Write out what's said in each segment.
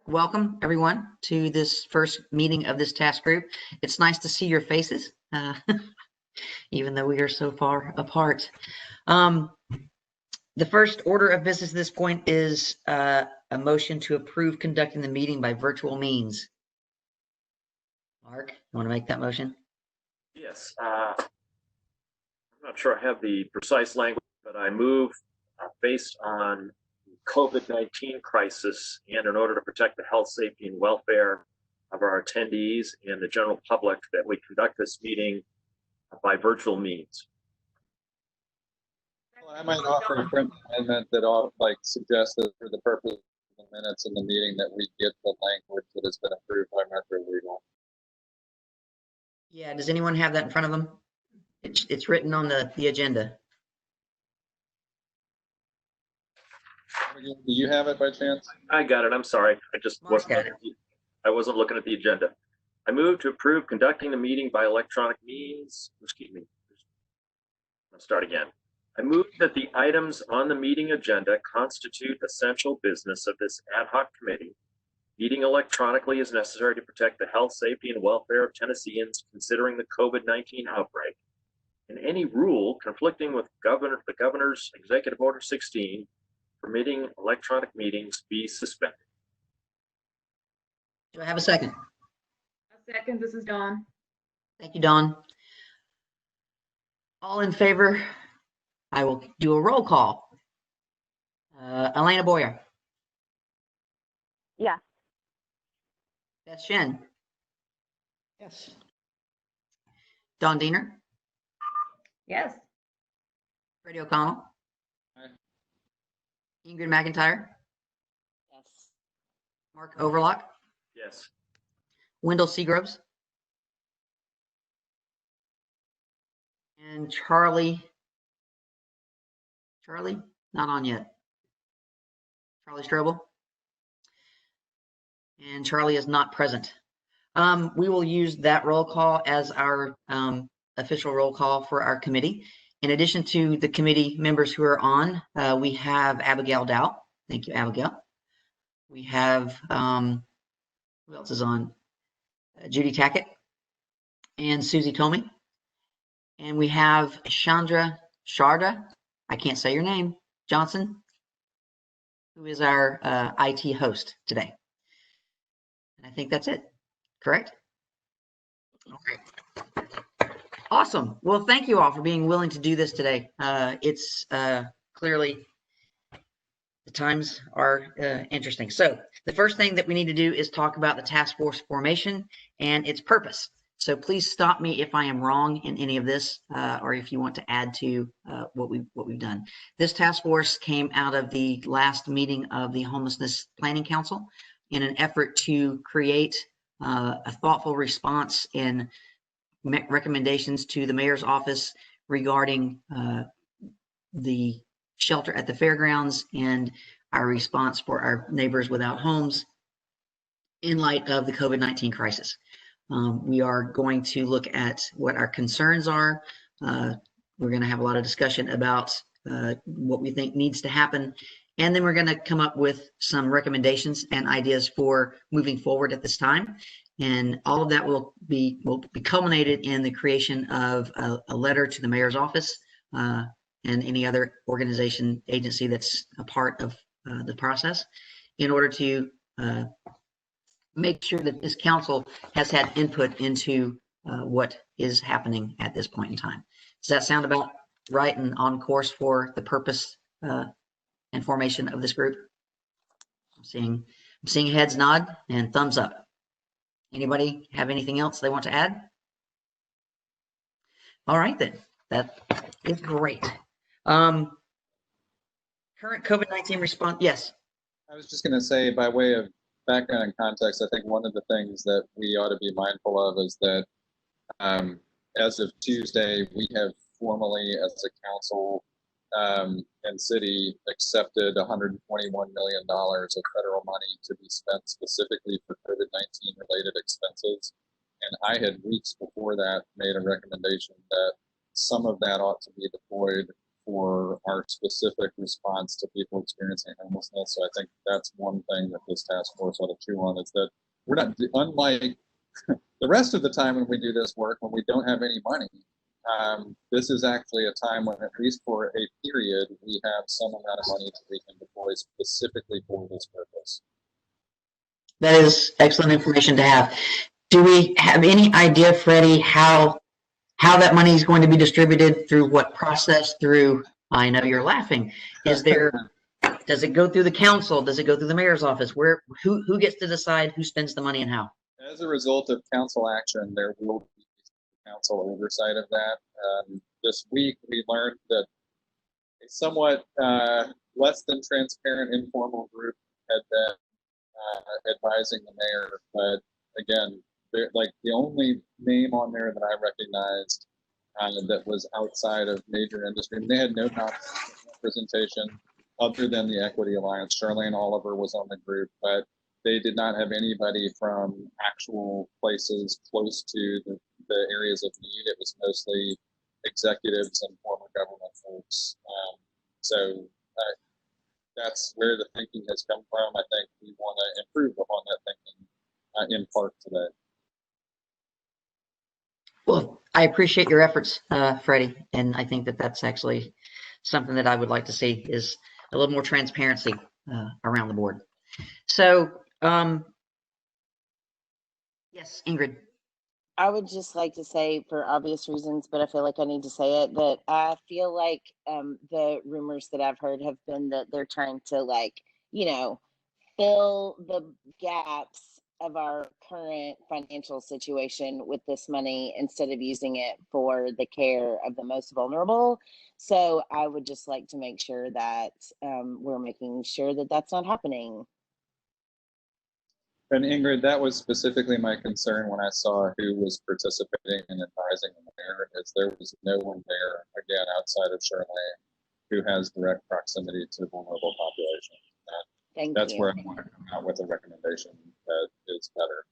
Welcome everyone to this first meeting of this task group. It's nice to see your faces, even though we are so far apart. The first order of business at this point is a motion to approve conducting the meeting by virtual means. Mark, you want to make that motion? Yes. I'm not sure I have the precise language, but I move based on COVID-19 crisis and in order to protect the health, safety, and welfare of our attendees and the general public that we conduct this meeting by virtual means. Well, I might offer a friendly amendment that suggests that for the purpose of the minutes in the meeting that we get the language that has been approved by Metro Legal. Yeah, does anyone have that in front of them? It's written on the agenda. Do you have it by chance? I got it. I'm sorry. I wasn't looking at the agenda. I move to approve conducting the meeting by electronic means. Excuse me. Let's start again. I move that the items on the meeting agenda constitute essential business of this ad hoc committee. Meeting electronically is necessary to protect the health, safety, and welfare of Tennesseans considering the COVID-19 outbreak. And any rule conflicting with the governor's Executive Order 16 permitting electronic meetings be suspended. Do I have a second? A second. This is Dawn. Thank you, Dawn. All in favor? I will do a roll call. Elena Boyer. Yeah. Beth Shen. Yes. Dawn Diener. Yes. Freddie O'Connell. Aye. Ingrid McIntyre. Yes. Mark Overlock. Yes. Wendell Seagroves. And Charlie, not on yet. Charlie Strobel. And Charlie is not present. We will use that roll call as our official roll call for our committee. In addition to the committee members who are on, we have Abigail Dow. Thank you, Abigail. We have, who else is on? Judy Tackett and Susie Tomey. And we have Sharda, I can't say your name, Johnson, who is our IT host today. And I think that's it, correct? All right. Awesome. Well, thank you all for being willing to do this today. It's clearly the times are interesting. So the first thing that we need to do is talk about the task force formation and its purpose. So please stop me if I am wrong in any of this, or if you want to add to what we've done. This task force came out of the last meeting of the Homelessness Planning Council in an effort to create a thoughtful response and recommendations to the mayor's office regarding the shelter at the fairgrounds and our response for our neighbors without homes in light of the COVID-19 crisis. We are going to look at what our concerns are. We're going to have a lot of discussion about what we think needs to happen. And then we're going to come up with some recommendations and ideas for moving forward at this time. And all of that will be culminated in the creation of a letter to the mayor's office and any other organization, agency that's a part of the process in order to make sure that this council has had input into what is happening at this point in time. Does that sound about right and on course for the purpose and formation of this group? I'm seeing heads nod and thumbs up. Anybody have anything else they want to add? All right, then. That is great. Current COVID-19 response. Yes. I was just going to say, by way of background and context, I think one of the things that we ought to be mindful of is that as of Tuesday, we have formally, as a council and city, accepted $121 million of federal money to be spent specifically for COVID-19 related expenses. And I had weeks before that made a recommendation that some of that ought to be deployed for our specific response to people experiencing homelessness. So I think that's one thing that this task force ought to chew on, is that we're not, unlike the rest of the time when we do this work, when we don't have any money, this is actually a time when, at least for a period, we have some amount of money that we can deploy specifically for this purpose. That is excellent information to have. Do we have any idea, Freddie, how that money is going to be distributed, through what process? Through, I know you're laughing. Does it go through the council? Does it go through the mayor's office? Who gets to decide who spends the money and how? As a result of council action, there will be council oversight of that. This week, we learned that a somewhat less than transparent informal group had been advising the mayor, but again, like the only name on there that I recognized that was outside of major industry, and they had no representation other than the Equity Alliance. Charlene Oliver was on the group, but they did not have anybody from actual places close to the areas of need. It was mostly executives and former government folks. So that's where the thinking has come from. I think we want to improve upon that thinking in part today. Well, I appreciate your efforts, Freddie, and I think that that's actually something that I would like to see, is a little more transparency around the board. So, yes, Ingrid. I would just like to say, for obvious reasons, but I feel like I need to say it, that I feel like the rumors that I've heard have been that they're trying to, like, you know, fill the gaps of our current financial situation with this money instead of using it for the care of the most vulnerable. So I would just like to make sure that we're making sure that that's not happening. And Ingrid, that was specifically my concern when I saw who was participating and advising the mayor, is there was no one there, again, outside of Charlene, who has direct proximity to vulnerable populations. That's where I want to come out with a recommendation that is better.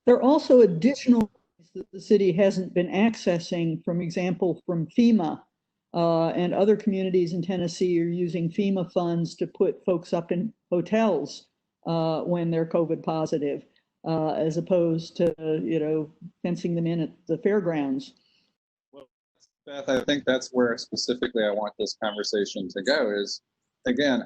There are also additional things that the city hasn't been accessing, for example, from FEMA, and other communities in Tennessee are using FEMA funds to put folks up in hotels when they're COVID positive, as opposed to, fencing them in at the fairgrounds. Well, Beth, I think that's where specifically I want this conversation to go is, again,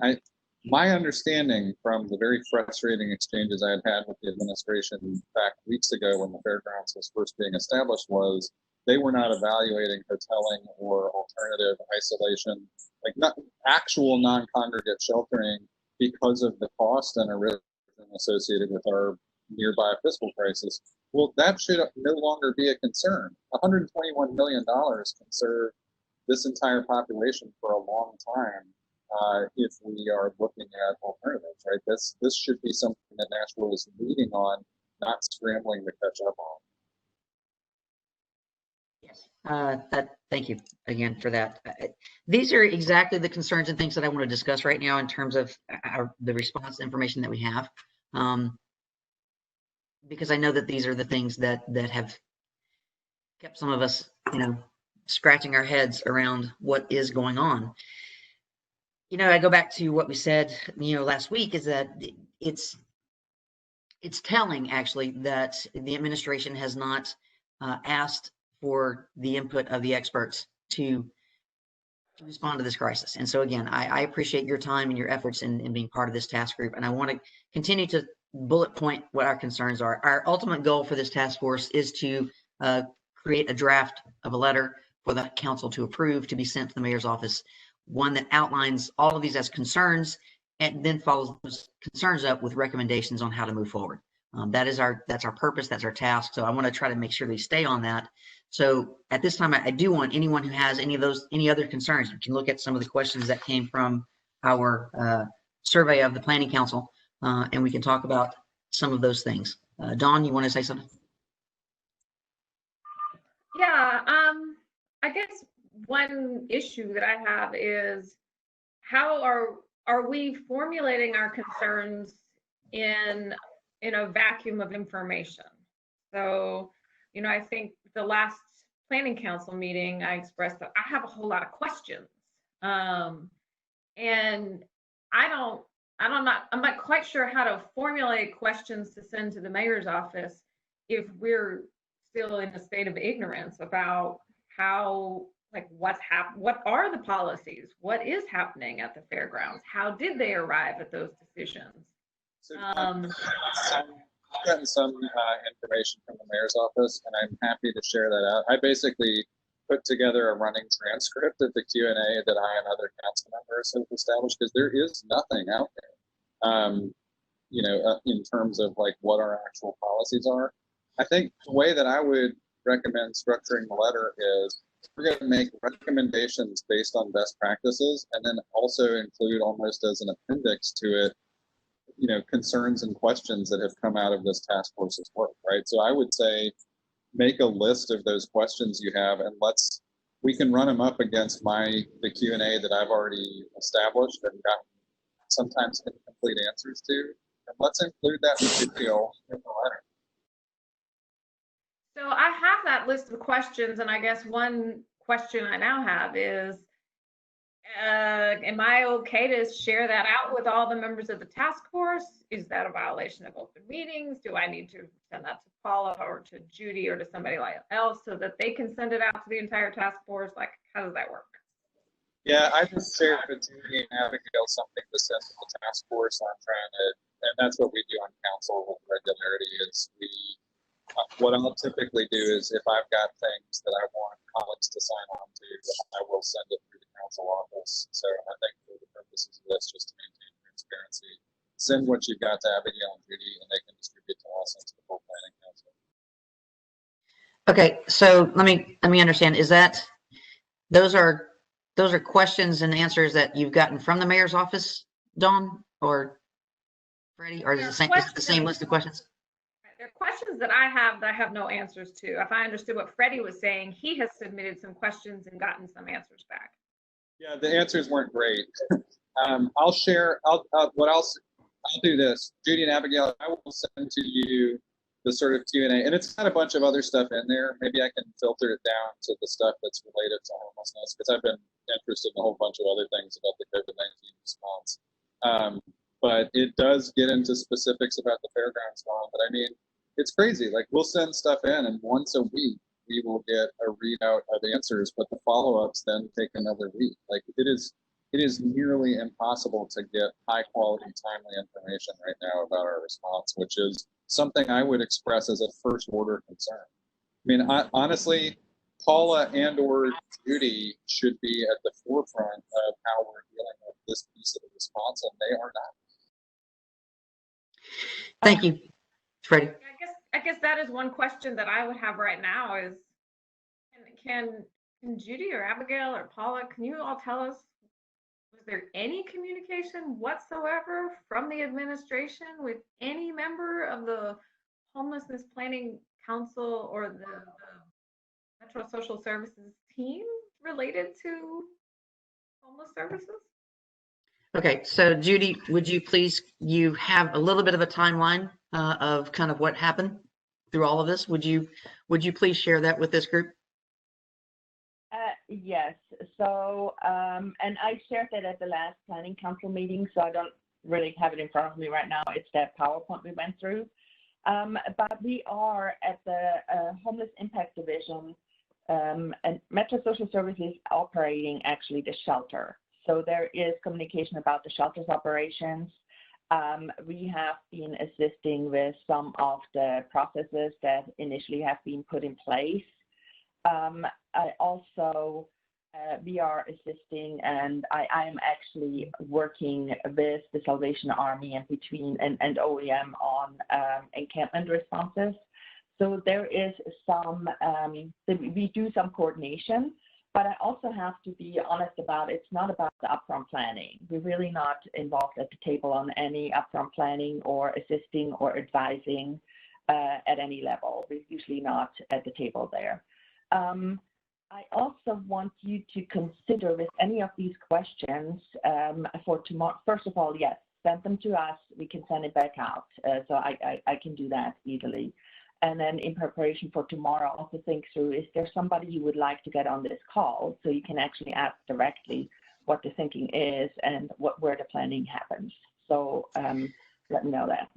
my understanding from the very frustrating exchanges I had with the administration back weeks ago when the fairgrounds was first being established was they were not evaluating hoteling or alternative isolation, like not actual non-congregate sheltering, because of the cost and erosion associated with our nearby fiscal crisis. Well, that should no longer be a concern. $121 million can serve this entire population for a long time. If we are looking at alternatives, right? This should be something that Nashville is leading on, not scrambling to catch up on. Yes, thank you again for that. These are exactly the concerns and things that I want to discuss right now in terms of the response information that we have, because I know that these are the things that have kept some of us, scratching our heads around what is going on. I go back to what we said, last week, is that it's telling, actually, that the administration has not asked for the input of the experts to respond to this crisis. And so, again, I appreciate your time and your efforts in being part of this task group. And I want to continue to bullet point what our concerns are. Our ultimate goal for this task force is to create a draft of a letter for the council to approve, to be sent to the mayor's office, one that outlines all of these as concerns and then follows those concerns up with recommendations on how to move forward. That's our purpose. That's our task. So I want to try to make sure they stay on that. So at this time, I do want anyone who has any other concerns, you can look at some of the questions that came from our survey of the Planning Council, and we can talk about some of those things. Dawn, you want to say something? Yeah, I guess one issue that I have is how are we formulating our concerns in a vacuum of information? So, I think the last planning council meeting, I expressed that I have a whole lot of questions. And I'm not quite sure how to formulate questions to send to the mayor's office if we're still in a state of ignorance about how, like, what are the policies? What is happening at the fairgrounds? How did they arrive at those decisions? So I've gotten some information from the mayor's office, and I'm happy to share that out. I basically put together a running transcript of the Q&A that I and other council members have established, because there is nothing out there, in terms of like what our actual policies are. I think the way that I would recommend structuring the letter is we're going to make recommendations based on best practices, and then also include, almost as an appendix to it, concerns and questions that have come out of this task force's work, right? So I would say make a list of those questions you have, and we can run them up against the Q&A that I've already established and gotten sometimes incomplete answers to, and let's include that material in the letter. So I have that list of questions, and I guess one question I now have is, am I okay to share that out with all the members of the task force? Is that a violation of open meetings? Do I need to send that to Paula or to Judy or to somebody else so that they can send it out to the entire task force? Like, how does that work? Yeah, I just shared with Judy and Abigail something to send to the task force. I'm trying to, and that's what we do on council with regularity, is what I'll typically do is, if I've got things that I want colleagues to sign on to, I will send it through the council office. So I think for the purposes of this, just to maintain transparency, send what you've got to Abigail and Judy, and they can distribute to us and to the full planning council. Okay, so let me understand. Is that those are questions and answers that you've gotten from the mayor's office, Dawn or Freddie, or is it the same list of questions? There are questions that I have no answers to. If I understood what Freddie was saying, he has submitted some questions and gotten some answers back. Yeah, the answers weren't great. I'll do this. Judy and Abigail, I will send to you the sort of Q&A, and it's got a bunch of other stuff in there. Maybe I can filter it down to the stuff that's related to homelessness, because I've been interested in a whole bunch of other things about the COVID-19 response. But it does get into specifics about the fairgrounds law. But I mean, it's crazy. Like, we'll send stuff in, and once a week we will get a readout of answers, but the follow-ups then take another week. Like, it is nearly impossible to get high quality, timely information right now about our response, which is something I would express as a first order concern. I mean, honestly, Paula and/or Judy should be at the forefront of how we're dealing with this piece of the response, and they are not. Thank you, Freddie. I guess that is one question that I would have right now is, can Judy or Abigail or Paula, can you all tell us, was there any communication whatsoever from the administration with any member of the Homelessness Planning Council or the Metro Social Services team related to homeless services? Okay, so Judy, would you please, you have a little bit of a timeline of kind of what happened through all of this. Would you please share that with this group? Yes. So, and I shared that at the last planning council meeting, so I don't really have it in front of me right now. It's that PowerPoint we went through. But we are at the Homeless Impact Division, and Metro Social Services operating actually the shelter. So there is communication about the shelter's operations. We have been assisting with some of the processes that initially have been put in place. We are assisting, and I am actually working with the Salvation Army and OEM on encampment responses. So there is some, we do some coordination, but I also have to be honest about, it's not about the upfront planning. We're really not involved at the table on any upfront planning or assisting or advising at any level. We're usually not at the table there. I also want you to consider with any of these questions for tomorrow. First of all, yes, send them to us. We can send it back out. So I can do that easily. And then in preparation for tomorrow, also think through, is there somebody you would like to get on this call so you can actually ask directly what the thinking is and where the planning happens. So let me know that.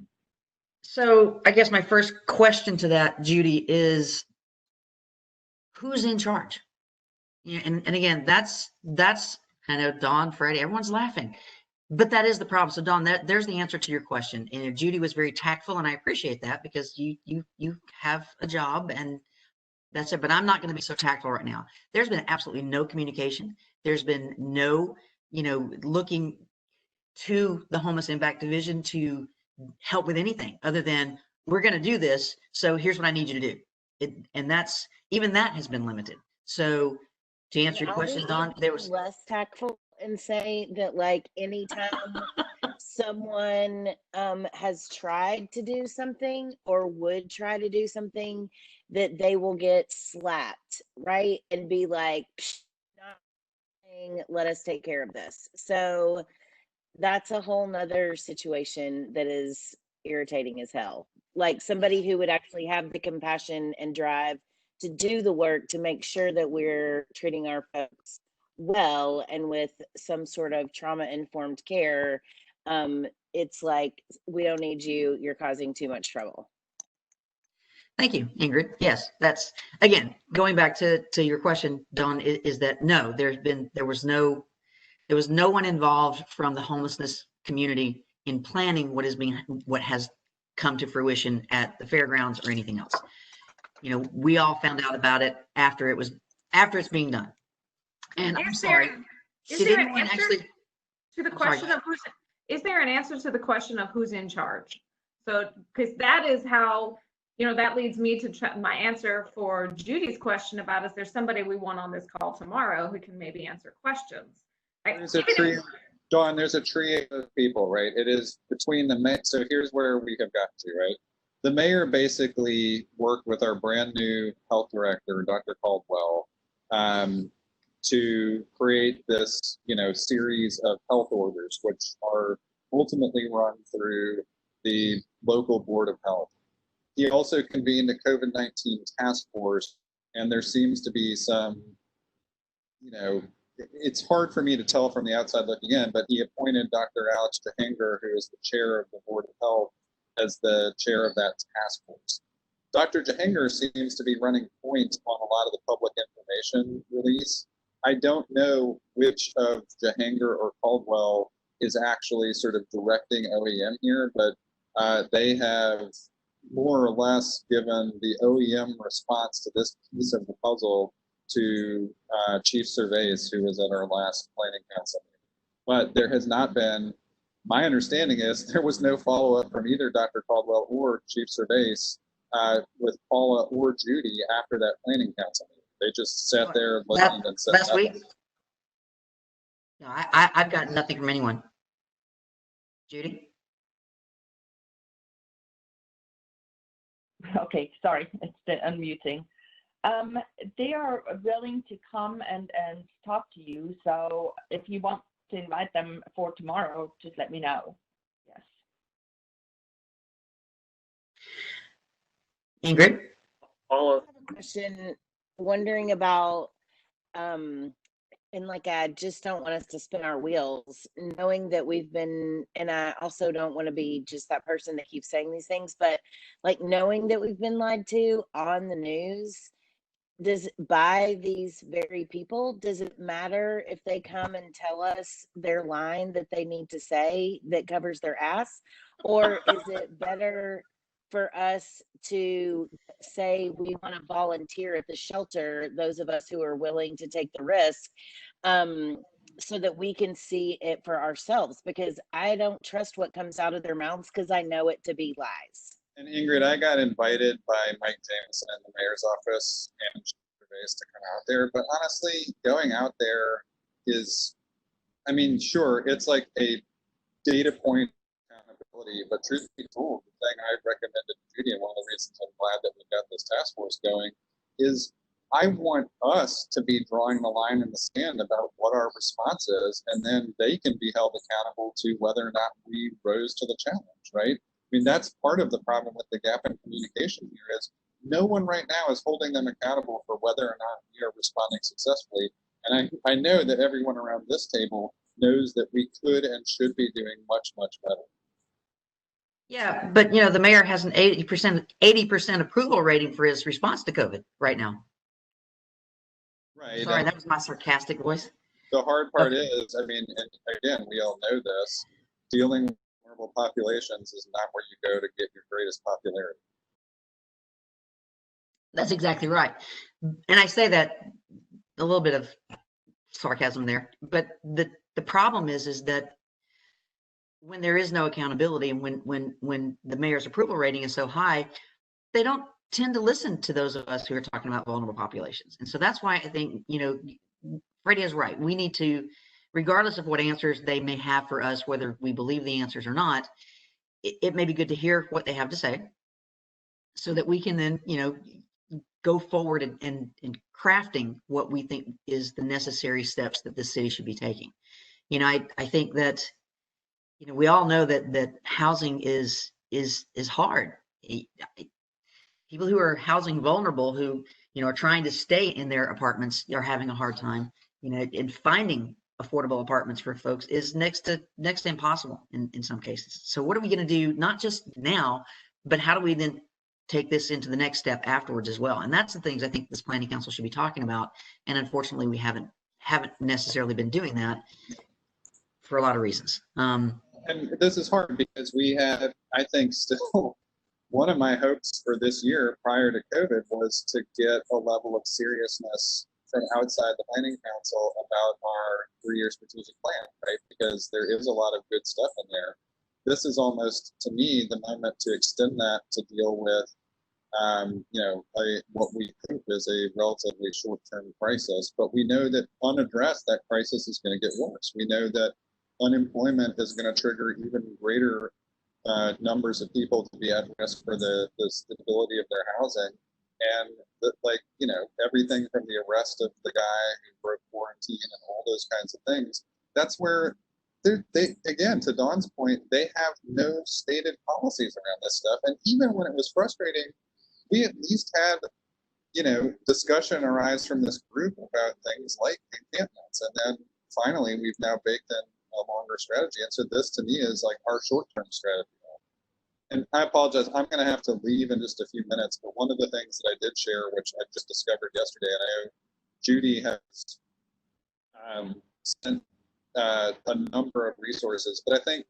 So I guess my first question to that, Judy, is who's in charge? Yeah, and again, that's I know Dawn, Freddie, everyone's laughing, but that is the problem. So Dawn, there's the answer to your question. And Judy was very tactful, and I appreciate that because you have a job and that's it. But I'm not going to be so tactful right now. There's been absolutely no communication. There's been no, looking to the Homeless Impact Division to help with anything other than we're going to do this. So here's what I need you to do. And that's even that has been limited. So to answer your question, Don, there was less tactful and say that like anytime someone has tried to do something or would try to do something, that they will get slapped, right? And be like, not saying, let us take care of this. So that's a whole nother situation that is irritating as hell. Like somebody who would actually have the compassion and drive to do the work to make sure that we're treating our folks well and with some sort of trauma-informed care. It's like, we don't need you. You're causing too much trouble. Thank you, Ingrid. Yes, that's again going back to your question, Dawn. Is that no? There was no one involved from the homelessness community in planning what has come to fruition at the fairgrounds or anything else. We all found out about it after it's being done. And I'm sorry. Is there an answer to the question of who's? Is there an answer to the question of who's in charge? So, because that is how, that leads me to my answer for Judy's question about, is there somebody we want on this call tomorrow who can maybe answer questions? There's a trio, Dawn, there's a trio of people, right? It is between the mayor. So here's where we have got to, right? The mayor basically worked with our brand new health director, Dr. Caldwell, to create this, series of health orders, which are ultimately run through the local board of health. He also convened a COVID-19 task force, and there seems to be some, it's hard for me to tell from the outside looking in, but he appointed Dr. Alex Jahanger, who is the chair of the board of health, as the chair of that task force. Dr. Jahanger seems to be running point on a lot of the public information release. I don't know which of Jahanger or Caldwell is actually sort of directing OEM here, but they have more or less given the OEM response to this piece of the puzzle to Chief Surveys, who was at our last planning council meeting. But there has not been, my understanding is there was no follow-up from either Dr. Caldwell or Chief Surveys with Paula or Judy after that planning council meeting. They just sat there looking and said last nothing. week. No, I've got nothing from anyone. Judy? Okay, sorry, it's the unmuting. They are willing to come and talk to you. So if you want to invite them for tomorrow, just let me know. Yes. Ingrid? Paula? Question, wondering about, and like, I just don't want us to spin our wheels, knowing that we've been, and I also don't want to be just that person that keeps saying these things, but like knowing that we've been lied to on the news, by these very people, does it matter if they come and tell us their line that they need to say that covers their ass? Or is it better for us to say we want to volunteer at the shelter, those of us who are willing to take the risk, so that we can see it for ourselves? Because I don't trust what comes out of their mouths because I know it to be lies. And Ingrid, I got invited by Mike Jameson in the mayor's office and surveys to come out there. But honestly, going out there is, I mean, sure, it's like a data point accountability, but truth be told, the thing I recommended to Judy, and one of the reasons I'm glad that we got this task force going, is I want us to be drawing the line in the sand about what our response is, and then they can be held accountable to whether or not we rose to the challenge, right? mean, that's part of the problem with the gap in communication here is no one right now is holding them accountable for whether or not we are responding successfully. And I know that everyone around this table knows that we could and should be doing much, much better. Yeah, but the mayor has an 80% approval rating for his response to COVID right now. Right. Sorry, that was my sarcastic voice. The hard part is, I mean, and again, we all know this, dealing with vulnerable populations is not where you go to get your greatest popularity. That's exactly right. And I say that a little bit of sarcasm there, but the problem is that when there is no accountability and when the mayor's approval rating is so high, they don't tend to listen to those of us who are talking about vulnerable populations. And so that's why I think, Freddie is right. We need to, regardless of what answers they may have for us, whether we believe the answers or not, it may be good to hear what they have to say so that we can then, go forward and crafting what we think is the necessary steps that the city should be taking. I think that, we all know that housing is hard. People who are housing vulnerable, who, are trying to stay in their apartments are having a hard time, and finding affordable apartments for folks is next to impossible in some cases. So what are we going to do, not just now, but how do we then take this into the next step afterwards as well? And that's the things I think this planning council should be talking about. And unfortunately, we haven't necessarily been doing that for a lot of reasons. And this is hard because we have, I think, still one of my hopes for this year prior to COVID was to get a level of seriousness from outside the planning council about our 3-year strategic plan, right? Because there is a lot of good stuff in there. This is almost, to me, the moment to extend that to deal with, what we think is a relatively short-term crisis. But we know that unaddressed, that crisis is going to get worse. We know that unemployment is going to trigger even greater numbers of people to be at risk for the stability of their housing. And everything from the arrest of the guy who broke quarantine and all those kinds of things, that's where they again, to Dawn's point, they have no stated policies around this stuff. And even when it was frustrating, we at least had, discussion arise from this group about things like encampments. And then finally, we've now baked in a longer strategy. And so this to me is like our short-term strategy. And I apologize, I'm going to have to leave in just a few minutes, but one of the things that I did share, which I just discovered yesterday, and I know Judy has sent a number of resources, but I think,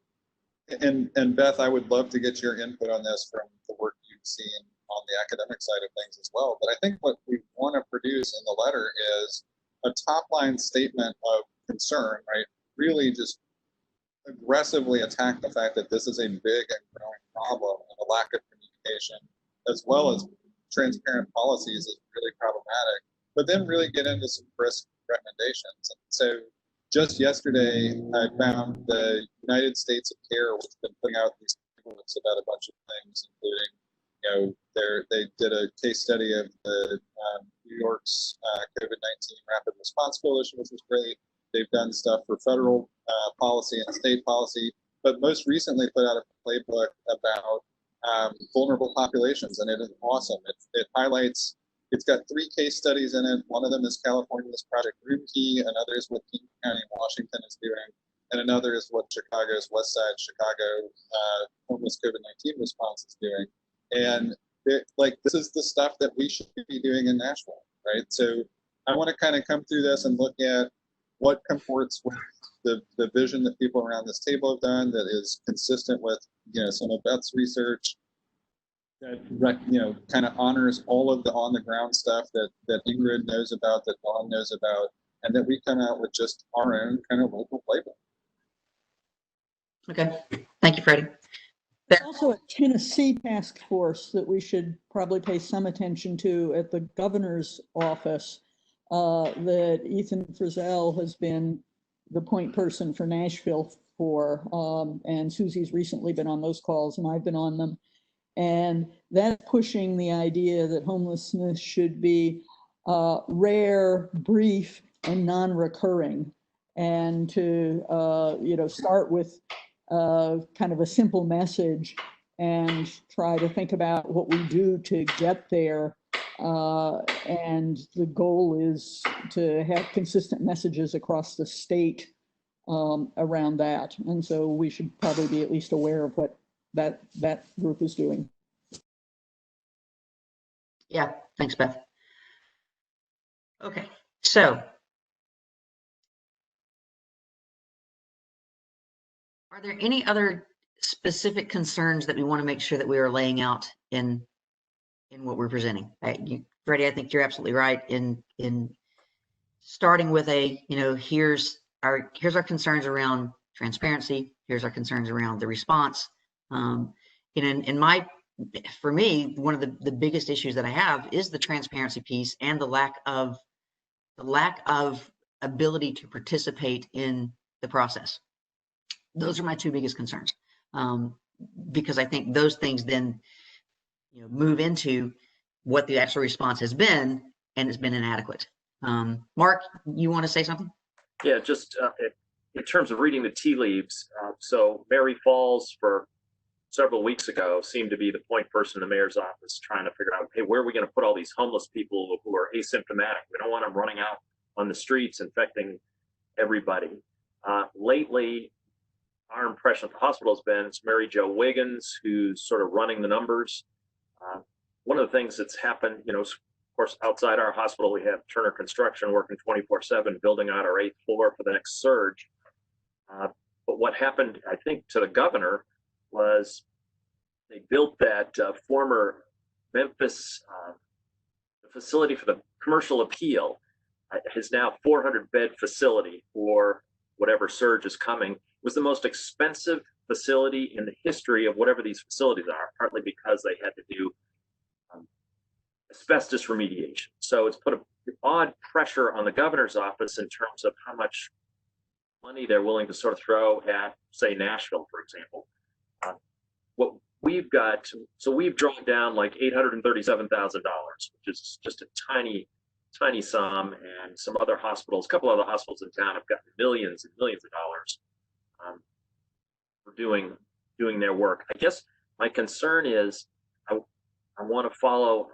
and Beth, I would love to get your input on this from the work you've seen on the academic side of things as well. But I think what we want to produce in the letter is a top-line statement of concern, right? Really just aggressively attack the fact that this is a big and growing problem, and the lack of communication as well as transparent policies is really problematic, but then really get into some brisk recommendations. And so just yesterday, I found the United States of Care, which has been putting out these books about a bunch of things, including, they did a case study of the New York's COVID-19 Rapid Response Coalition, which was great. They've done stuff for federal policy and state policy, but most recently put out a playbook about vulnerable populations, and it is awesome. It highlights, it's got 3 case studies in it. One of them is California's Project Room Key, another is what King County, Washington is doing, and another is what Chicago's West Side Chicago homeless COVID-19 response is doing. And this is the stuff that we should be doing in Nashville, right? So I want to kind of come through this and look at what comports with the vision that people around this table have done that is consistent with, some of Beth's research, that, kind of honors all of the on the ground stuff that Ingrid knows about, that Dawn knows about, and that we come out with just our own kind of local playbook. Okay, thank you, Freddie. There's also a Tennessee task force that we should probably pay some attention to at the governor's office, that Ethan Frizzell has been the point person for Nashville for, and Susie's recently been on those calls and I've been on them. And that's pushing the idea that homelessness should be rare, brief, and non-recurring, and to start with kind of a simple message and try to think about what we do to get there. And the goal is to have consistent messages across the state around that. And so we should probably be at least aware of what that group is doing. Yeah, thanks, Beth. Okay, so are there any other specific concerns that we want to make sure that we are laying out in what we're presenting? Freddie, I think you're absolutely right in starting with here's our concerns around transparency. Here's our concerns around the response. For me, one of the biggest issues that I have is the transparency piece and the lack of ability to participate in the process. Those are my two biggest concerns, because I think those things then move into what the actual response has been, and it's been inadequate. Mark, you want to say something? Yeah, just in terms of reading the tea leaves. So Mary Falls, for several weeks ago, seemed to be the point person in the mayor's office trying to figure out, hey, where are we going to put all these homeless people who are asymptomatic? We don't want them running out on the streets infecting everybody. Lately, our impression at the hospital has been it's Mary Jo Wiggins who's sort of running the numbers. One of the things that's happened, of course, outside our hospital, we have Turner Construction working 24/7, building out our 8th floor for the next surge. But what happened, I think, to the governor was they built that former Memphis facility for the commercial appeal. Is now 400-bed facility for whatever surge is coming. It was the most expensive facility in the history of whatever these facilities are, partly because they had to do asbestos remediation. So it's put an odd pressure on the governor's office in terms of how much money they're willing to sort of throw at, say, Nashville, for example. What we've got, so we've drawn down like $837,000, which is just a tiny sum, and some other hospitals, a couple other hospitals in town have gotten millions and millions of dollars for doing their work. I guess my concern is I want to follow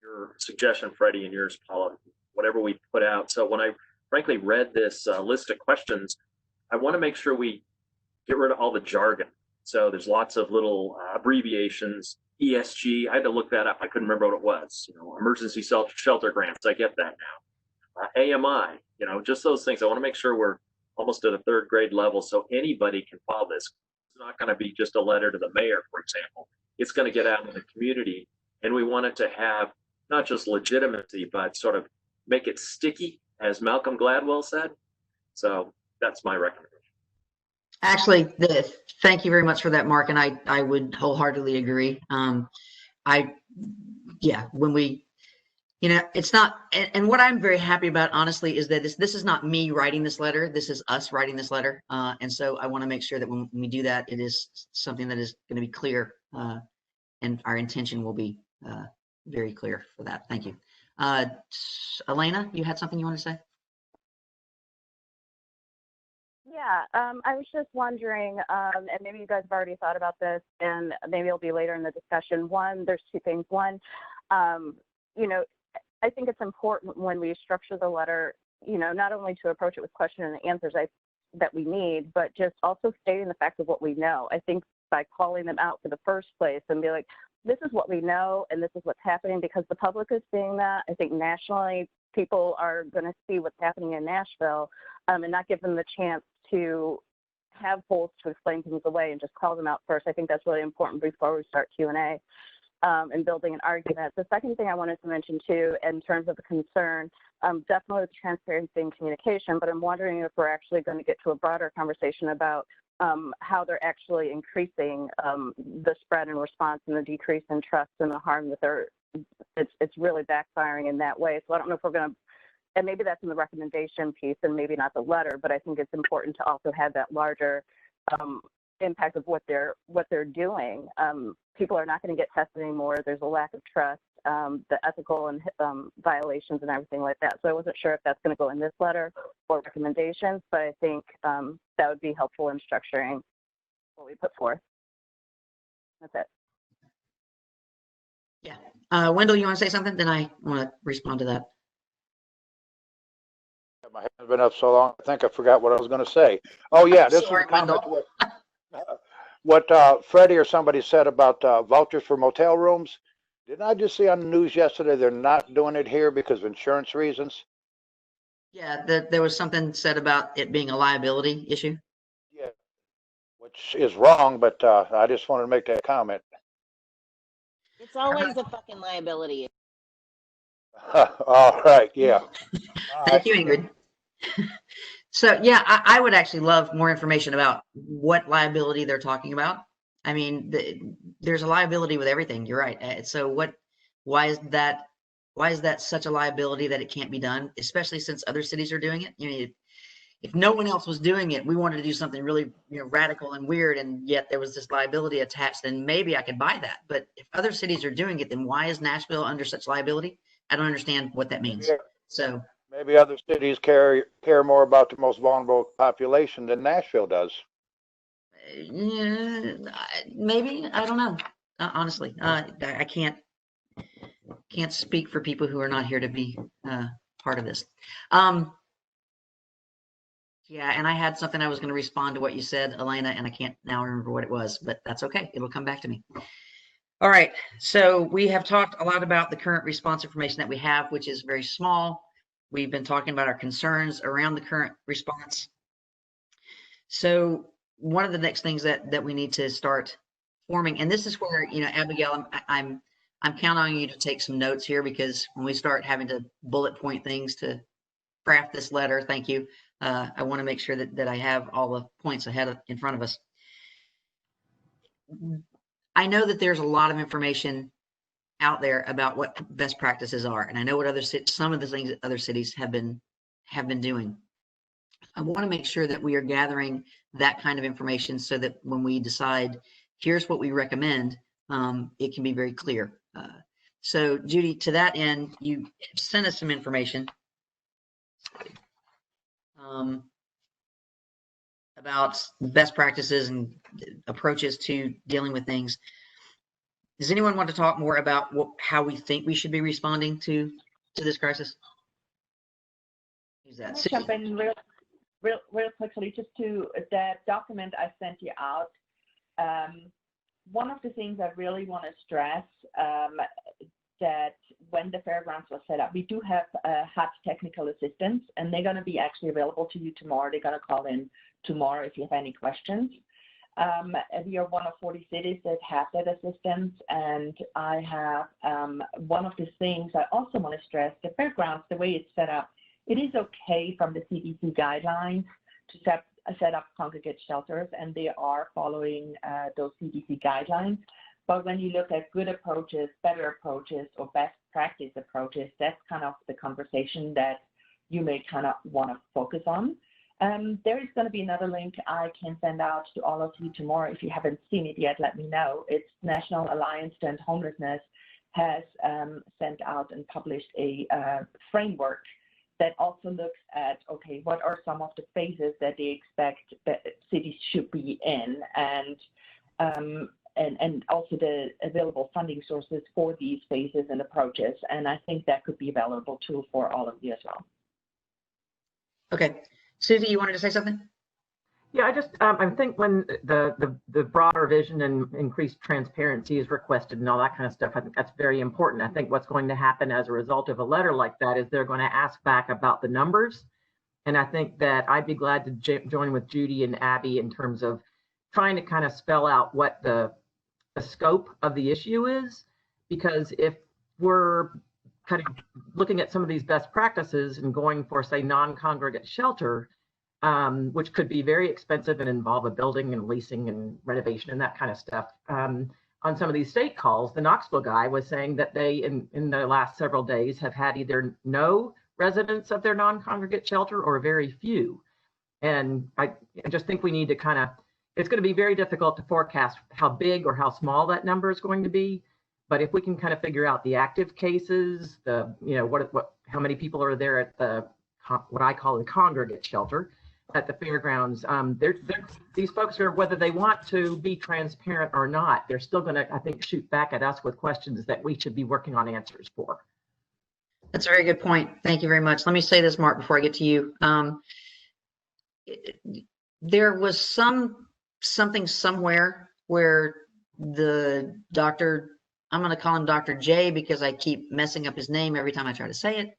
your suggestion, Freddie, and yours, Paula, whatever we put out. So when I frankly read this list of questions, I want to make sure we get rid of all the jargon. So there's lots of little abbreviations. ESG, I had to look that up. I couldn't remember what it was. Emergency shelter grants, I get that now. AMI, just those things. I want to make sure we're almost at a 3rd grade level so anybody can follow this. It's not going to be just a letter to the mayor, for example. It's going to get out in the community, and we want it to have not just legitimacy, but sort of make it sticky, as Malcolm Gladwell said. So that's my recommendation. Actually, thank you very much for that, Mark, and I would wholeheartedly agree. When we, it's not, and what I'm very happy about, honestly, is that this is not me writing this letter. This is us writing this letter, and so I want to make sure that when we do that, it is something that is going to be clear, and our intention will be very clear for that. Thank you. Elena, you had something you want to say? Yeah, I was just wondering, and maybe you guys have already thought about this, and maybe it'll be later in the discussion. One, there's two things. One, I think it's important when we structure the letter, not only to approach it with questions and answers that we need, but just also stating the fact of what we know. I think by calling them out for the first place and be like, this is what we know and this is what's happening, because the public is seeing that. I think nationally, people are going to see what's happening in Nashville, and not give them the chance to have holes to explain things away and just call them out first. I think that's really important before we start Q&A and building an argument. The second thing I wanted to mention too, in terms of the concern, definitely the transparency and communication, but I'm wondering if we're actually going to get to a broader conversation about how they're actually increasing the spread and response and the decrease in trust and the harm that it's really backfiring in that way. So I don't know if we're going to, and maybe that's in the recommendation piece and maybe not the letter, but I think it's important to also have that larger impact of what they're doing. People are not going to get tested anymore. There's a lack of trust, the ethical and violations and everything like that. So I wasn't sure if that's going to go in this letter or recommendations, but I think that would be helpful in structuring what we put forth. That's it. Yeah. Wendell, you want to say something? Then I want to respond to that. My hand's been up so long, I think I forgot what I was going to say. Oh yeah, this Sorry, was a comment what Freddie or somebody said about vouchers for motel rooms. Didn't I just see on the news yesterday they're not doing it here because of insurance reasons? Yeah, there was something said about it being a liability issue. Yeah, which is wrong, but I just wanted to make that comment. It's always a fucking liability. All right, yeah. Thank you, Ingrid. So yeah, I would actually love more information about what liability they're talking about. I mean, there's a liability with everything. You're right. So why is that such a liability that it can't be done, especially since other cities are doing it? You know, if no one else was doing it, we wanted to do something really, radical and weird, and yet there was this liability attached, then maybe I could buy that. But if other cities are doing it, then why is Nashville under such liability? I don't understand what that means. So maybe other cities care more about the most vulnerable population than Nashville does. maybe, I don't know. Honestly, I can't speak for people who are not here to be part of this. Yeah, and I had something I was going to respond to what you said, Elena, and I can't now remember what it was, but that's okay. It'll come back to me. All right. So we have talked a lot about the current response information that we have, which is very small. We've been talking about our concerns around the current response. So one of the next things that we need to start forming, and this is where, Abigail, I'm counting on you to take some notes here, because when we start having to bullet point things to craft this letter, thank you. I want to make sure that I have all the points in front of us. I know that there's a lot of information out there about what best practices are, and I know what some of the things that other cities have been doing. I want to make sure that we are gathering that kind of information so that when we decide, here's what we recommend, it can be very clear. So Judy, to that end, you sent us some information about best practices and approaches to dealing with things. Does anyone want to talk more about how we think we should be responding to this crisis? Who's that? I'll jump in real quickly, just to that document I sent you out. One of the things I really want to stress, that when the fairgrounds was set up, we do have HUD technical assistance, and they're going to be actually available to you tomorrow. They're going to call in tomorrow if you have any questions. We are one of 40 cities that have that assistance, and I have one of the things I also want to stress, the fairgrounds, the way it's set up, it is okay from the CDC guidelines to set up congregate shelters, and they are following those CDC guidelines. But when you look at good approaches, better approaches, or best practice approaches, that's kind of the conversation that you may kind of want to focus on. There is going to be another link I can send out to all of you tomorrow. If you haven't seen it yet, let me know. It's National Alliance to End Homelessness has sent out and published a framework that also looks at, okay, what are some of the phases that they expect that cities should be in, and also the available funding sources for these phases and approaches. And I think that could be a valuable tool for all of you as well. Okay. Susie, you wanted to say something? Yeah, I think when the broader vision and increased transparency is requested and all that kind of stuff, I think that's very important. I think what's going to happen as a result of a letter like that is they're going to ask back about the numbers. And I think that I'd be glad to join with Judy and Abby in terms of trying to kind of spell out what the scope of the issue is, because if we're kind of looking at some of these best practices and going for, say, non-congregate shelter, which could be very expensive and involve a building and leasing and renovation and that kind of stuff. On some of these state calls, the Knoxville guy was saying that they, in the last several days, have had either no residents of their non-congregate shelter or very few. And I just think we need to kind of, it's going to be very difficult to forecast how big or how small that number is going to be. But if we can kind of figure out the active cases, how many people are there at the, what I call the congregate shelter, at the fairgrounds. These folks are, whether they want to be transparent or not, they're still going to, I think, shoot back at us with questions that we should be working on answers for. That's a very good point. Thank you very much. Let me say this, Mark, before I get to you. There was something somewhere where the doctor, I'm going to call him Dr. J because I keep messing up his name every time I try to say it,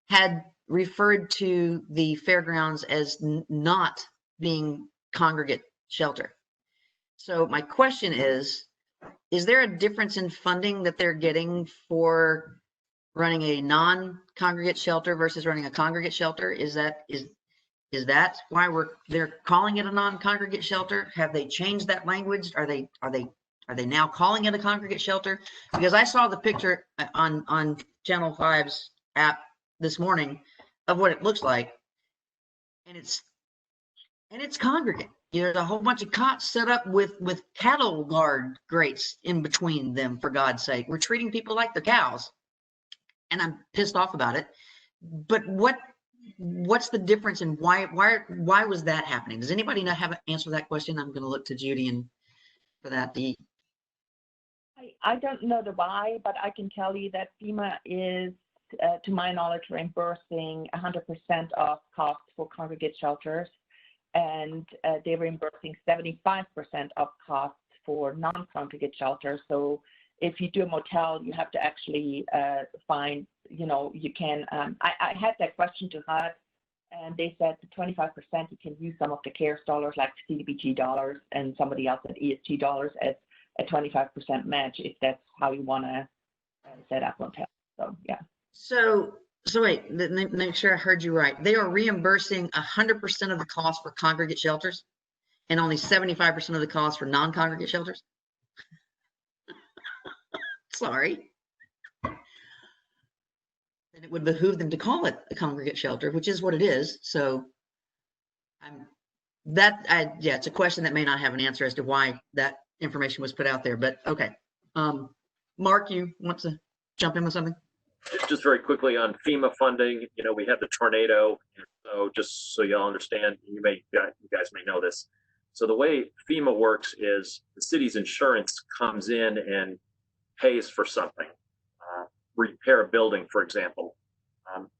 had referred to the fairgrounds as not being congregate shelter. So my question is there a difference in funding that they're getting for running a non-congregate shelter versus running a congregate shelter? Is that why they're calling it a non-congregate shelter? Have they changed that language? Are they now calling it a congregate shelter? Because I saw the picture on Channel 5's app this morning of what it looks like, and it's congregate. There's a whole bunch of cots set up with cattle guard grates in between them. For God's sake, we're treating people like they're cows, and I'm pissed off about it. But what's the difference, and why was that happening? Does anybody not have an answer to that question? I'm going to look to Judy and for that. I don't know the why, but I can tell you that FEMA is, to my knowledge, reimbursing 100% of costs for congregate shelters, and they're reimbursing 75% of costs for non-congregate shelters. So if you do a motel, you have to actually find, you can, I had that question to HUD, and they said the 25% you can use some of the CARES dollars, like CDBG dollars, and somebody else at ESG dollars as a 25% match, if that's how you want to set up motel. So, yeah. So wait, let me make sure I heard you right. They are reimbursing 100% of the cost for congregate shelters and only 75% of the cost for non-congregate shelters? Sorry. Then it would behoove them to call it a congregate shelter, which is what it is. So yeah, it's a question that may not have an answer as to why that information was put out there, but okay. Mark, you want to jump in with something? Just very quickly on FEMA funding, we had the tornado, so just so y'all understand, you guys may know this. So the way FEMA works is the city's insurance comes in and pays for something, repair a building, for example.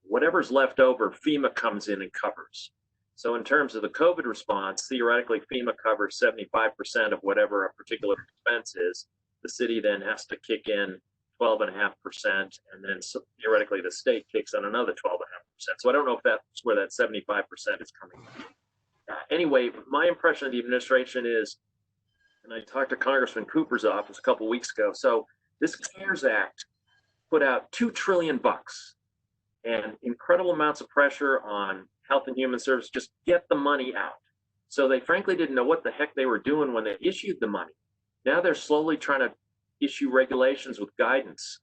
Whatever's left over, FEMA comes in and covers. So in terms of the COVID response, theoretically, FEMA covers 75% of whatever a particular expense is. The city then has to kick in 12.5%, and then theoretically the state kicks in another 12.5%. So I don't know if that's where that 75% is coming from. Anyway, my impression of the administration is, and I talked to Congressman Cooper's office a couple of weeks ago, so this CARES Act put out $2 trillion and incredible amounts of pressure on Health and Human Services, just get the money out. So they frankly didn't know what the heck they were doing when they issued the money. Now they're slowly trying to issue regulations with guidance.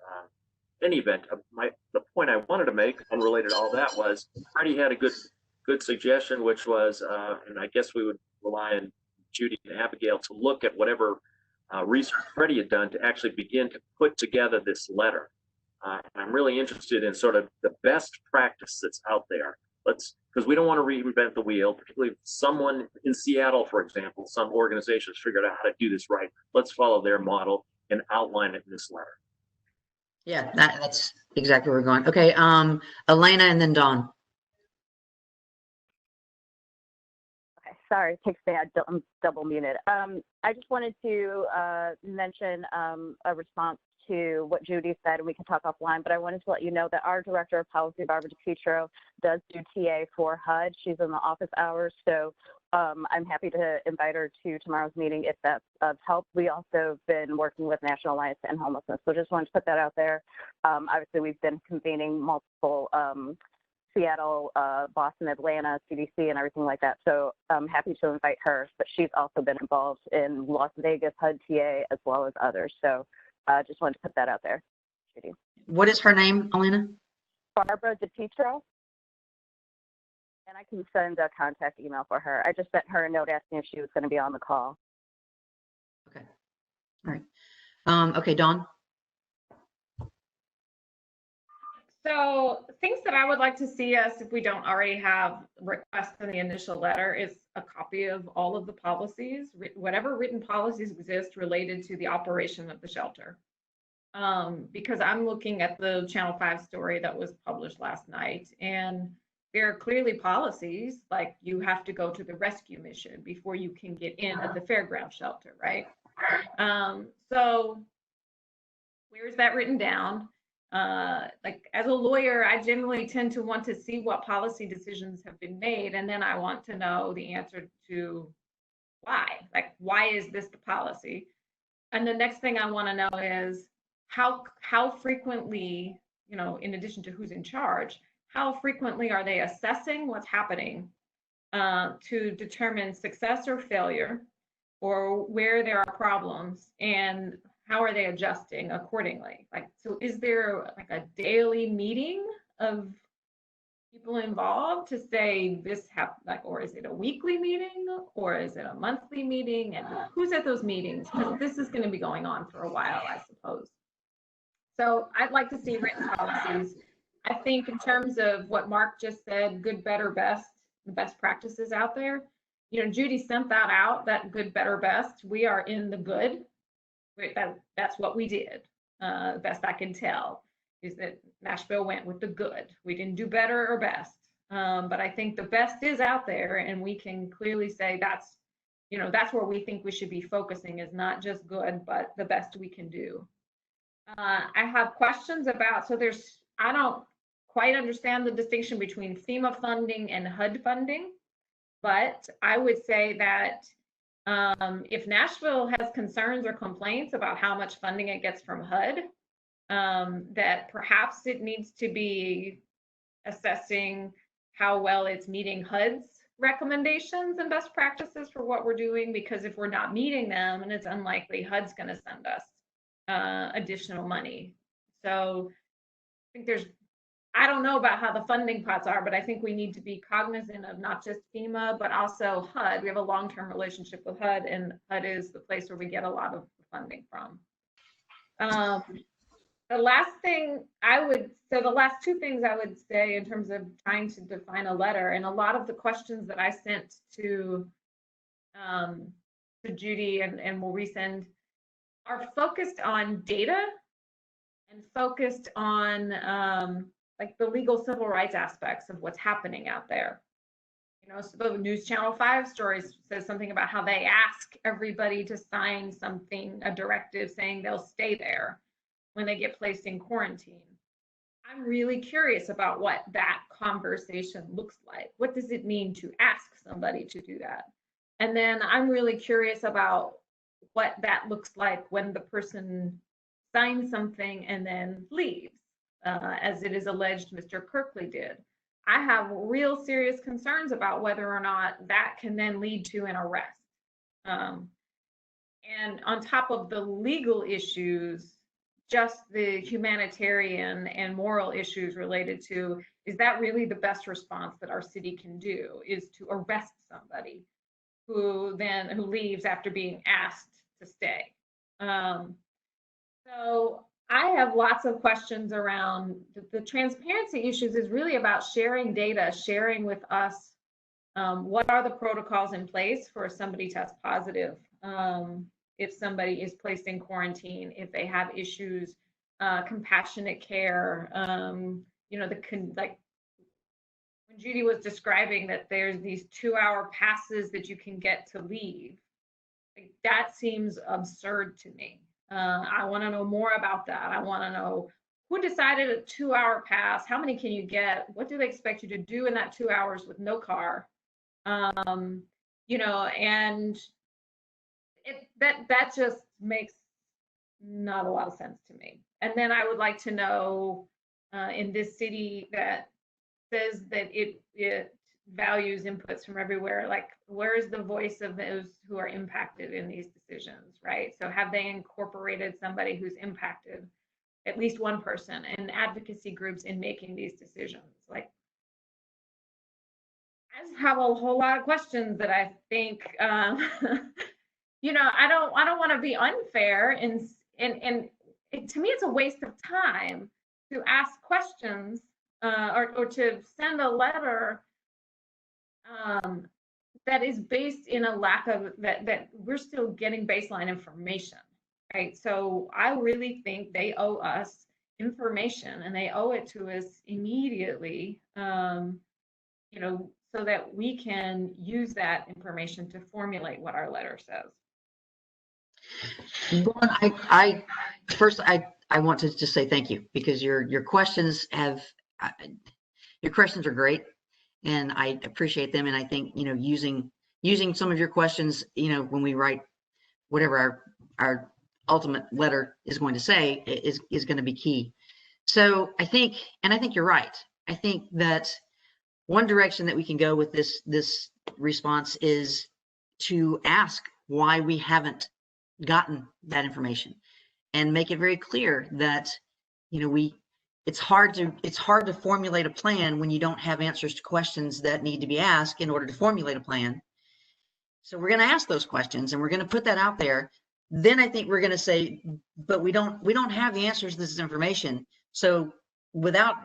In any event, the point I wanted to make, unrelated to all that, was Freddie had a good suggestion, which was, and I guess we would rely on Judy and Abigail to look at whatever research Freddie had done to actually begin to put together this letter. I'm really interested in sort of the best practice that's out there. Because we don't want to reinvent the wheel, particularly if someone in Seattle, for example, some organizations figured out how to do this right. Let's follow their model and outline it in this letter. Yeah, that's exactly where we're going. Okay, Elena and then Dawn. Okay, sorry, it takes me, I'm double muted. I just wanted to mention a response to what Judy said, and we can talk offline, but I wanted to let you know that our Director of Policy, Barbara DiPietro, does do TA for HUD. She's in the office hours, so I'm happy to invite her to tomorrow's meeting if that's of help. We also have been working with National Alliance to End Homelessness, so just wanted to put that out there. Obviously, we've been convening multiple Seattle, Boston, Atlanta, CDC, and everything like that. So I'm happy to invite her, but she's also been involved in Las Vegas HUD TA as well as others. So just wanted to put that out there. Judy. What is her name, Elena? Barbara DiPietro. And I can send a contact email for her. I just sent her a note asking if she was going to be on the call. Okay. All right. Okay, Dawn. So things that I would like to see us, if we don't already have requests in the initial letter, is a copy of all of the policies, whatever written policies exist related to the operation of the shelter. Because I'm looking at the Channel 5 story that was published last night, and there are clearly policies like you have to go to the rescue mission before you can get in at the fairground shelter, right? So where's that written down? Like as a lawyer, I generally tend to want to see what policy decisions have been made, and then I want to know the answer to why. Like, why is this the policy? And the next thing I want to know is how frequently, you know, in addition to who's in charge, how frequently are they assessing what's happening to determine success or failure, or where there are problems, and how are they adjusting accordingly? Like, so is there like a daily meeting of people involved to say this like, or is it a weekly meeting, or is it a monthly meeting, and who's at those meetings? Because this is going to be going on for a while, I suppose. So I'd like to see written policies. I think in terms of what Mark just said, good, better, best, the best practices out there. You know, Judy sent that out, that good, better, best. We are in the good. That's what we did. Best I can tell is that Nashville went with the good. We didn't do better or best. But I think the best is out there, and we can clearly say that's, you know, that's where we think we should be focusing, is not just good, but the best we can do. I have questions about, so I don't quite understand the distinction between FEMA funding and HUD funding, but I would say that if Nashville has concerns or complaints about how much funding it gets from HUD, that perhaps it needs to be assessing how well it's meeting HUD's recommendations and best practices for what we're doing, because if we're not meeting them, and it's unlikely HUD's going to send us additional money. So I think I don't know about how the funding pots are, but I think we need to be cognizant of not just FEMA, but also HUD. We have a long-term relationship with HUD, and HUD is the place where we get a lot of funding from. The last two things I would say in terms of trying to define a letter, and a lot of the questions that I sent to Judy and will resend, are focused on data and focused on like the legal civil rights aspects of what's happening out there. You know, so the News Channel 5 story says something about how they ask everybody to sign something, a directive saying they'll stay there when they get placed in quarantine. I'm really curious about what that conversation looks like. What does it mean to ask somebody to do that? And then I'm really curious about what that looks like when the person signs something and then leaves, as it is alleged Mr. Kirkley did. I have real serious concerns about whether or not that can then lead to an arrest. And on top of the legal issues, just the humanitarian and moral issues related to, is that really the best response that our city can do, is to arrest somebody who leaves after being asked to stay? So I have lots of questions around the transparency issues. Is really about sharing data, sharing with us what are the protocols in place for if somebody tests positive, if somebody is placed in quarantine, if they have issues, compassionate care, you know, like when Judy was describing that there's these 2-hour passes that you can get to leave, like, that seems absurd to me. I want to know more about that. I want to know who decided a 2-hour pass, how many can you get, what do they expect you to do in that 2 hours with no car? You know, and that just makes not a lot of sense to me. And then I would like to know, in this city that says that it values inputs from everywhere, like, where is the voice of those who are impacted in these decisions, right? So have they incorporated somebody who's impacted, at least one person, and advocacy groups in making these decisions? Like, I just have a whole lot of questions that I think, you know, I don't want to be unfair, and to me it's a waste of time to ask questions or to send a letter that is based in a lack of that we're still getting baseline information, right? So I really think they owe us information, and they owe it to us immediately, you know, so that we can use that information to formulate what our letter says. Dawn, I want to just say thank you, because your questions have your questions are great, and I appreciate them. And I think, you know, using some of your questions, you know, when we write whatever our ultimate letter is going to say is going to be key. So I think you're right. I think that one direction that we can go with this response is to ask why we haven't gotten that information, and make it very clear that, you know, it's hard to formulate a plan when you don't have answers to questions that need to be asked in order to formulate a plan. So we're going to ask those questions, and we're going to put that out there. Then I think we're going to say, but we don't have the answers to this information. So without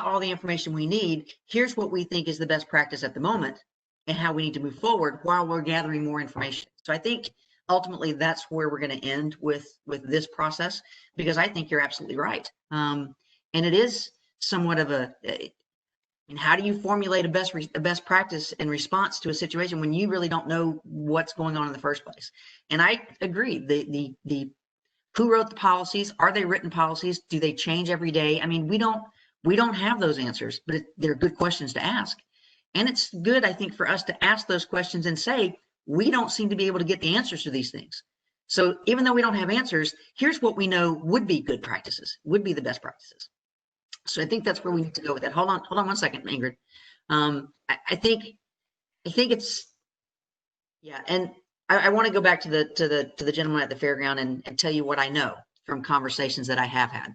all the information we need, here's what we think is the best practice at the moment, and how we need to move forward while we're gathering more information. So I think ultimately that's where we're going to end with this process, because I think you're absolutely right. And it is somewhat of and how do you formulate a best practice in response to a situation when you really don't know what's going on in the first place? And I agree. The who wrote the policies? Are they written policies? Do they change every day? I mean, we don't have those answers, but they're good questions to ask. And it's good, I think, for us to ask those questions and say, we don't seem to be able to get the answers to these things. So even though we don't have answers, here's what we know would be good practices, would be the best practices. So I think that's where we need to go with that. Hold on 1 second, Ingrid. I think it's, yeah. And I want to go back to the gentleman at the fairground and tell you what I know from conversations that I have had,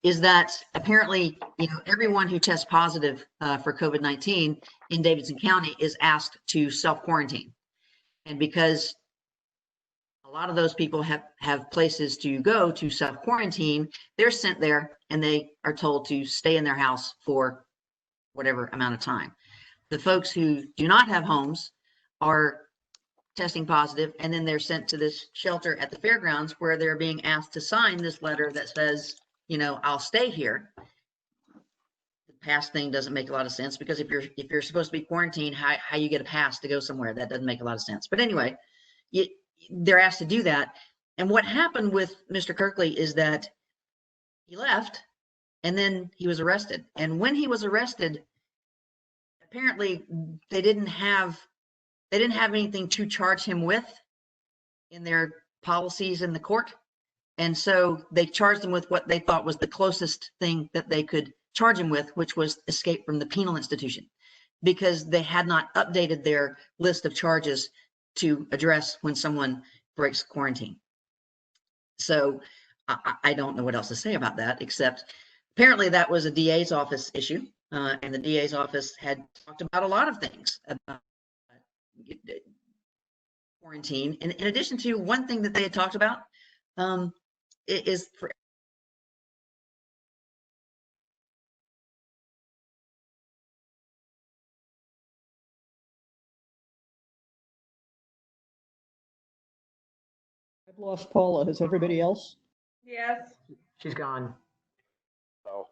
is that apparently, you know, everyone who tests positive for COVID-19 in Davidson County is asked to self-quarantine. And because a lot of those people have places to go to self-quarantine, they're sent there and they are told to stay in their house for whatever amount of time. The folks who do not have homes are testing positive, and then they're sent to this shelter at the fairgrounds, where they're being asked to sign this letter that says, you know, I'll stay here. The pass thing doesn't make a lot of sense, because if you're supposed to be quarantined, how you get a pass to go somewhere? That doesn't make a lot of sense. But anyway, they're asked to do that. And what happened with Mr. Kirkley is that he left, and then he was arrested. And when he was arrested, apparently they didn't have anything to charge him with in their policies in the court. And so they charged him with what they thought was the closest thing that they could charge him with, which was escape from the penal institution, because they had not updated their list of charges to address when someone breaks quarantine. So I don't know what else to say about that, except apparently that was a DA's office issue, and the DA's office had talked about a lot of things about quarantine. And in addition to one thing that they had talked about, is for I've lost Paula. Has everybody else? Yes. She's gone. So,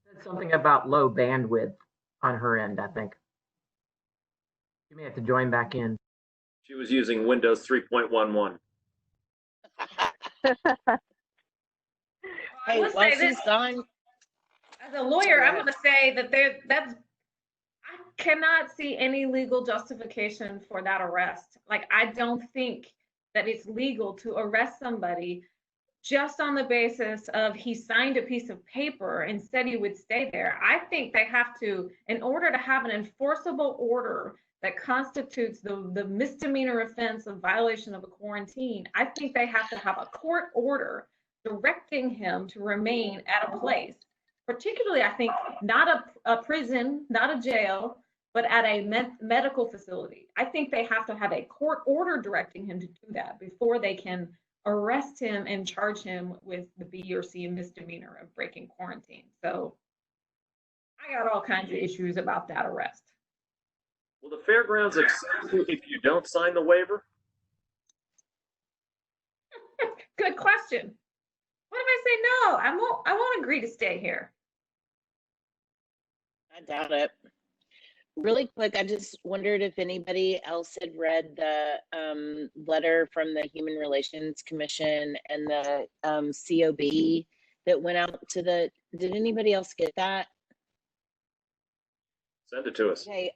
Said something about low bandwidth on her end, I think. You may have to join back in. She was using Windows 3.11. Hey, while she's gone, As a lawyer, I'm going to say that I cannot see any legal justification for that arrest. Like, I don't think that it's legal to arrest somebody just on the basis of he signed a piece of paper and said he would stay there. I think they have to, in order to have an enforceable order that constitutes the misdemeanor offense of violation of a quarantine, I think they have to have a court order directing him to remain at a place. Particularly, I think, not a prison, not a jail, but at a medical facility. I think they have to have a court order directing him to do that before they can arrest him and charge him with the B or C misdemeanor of breaking quarantine. So I got all kinds of issues about that arrest. Will the fairgrounds accept you if you don't sign the waiver? Good question. What if I say no? I won't agree to stay here. I doubt it. Really quick, I just wondered if anybody else had read the letter from the Human Relations Commission and the COB that went out to the, did anybody else get that? Send it to us. Okay,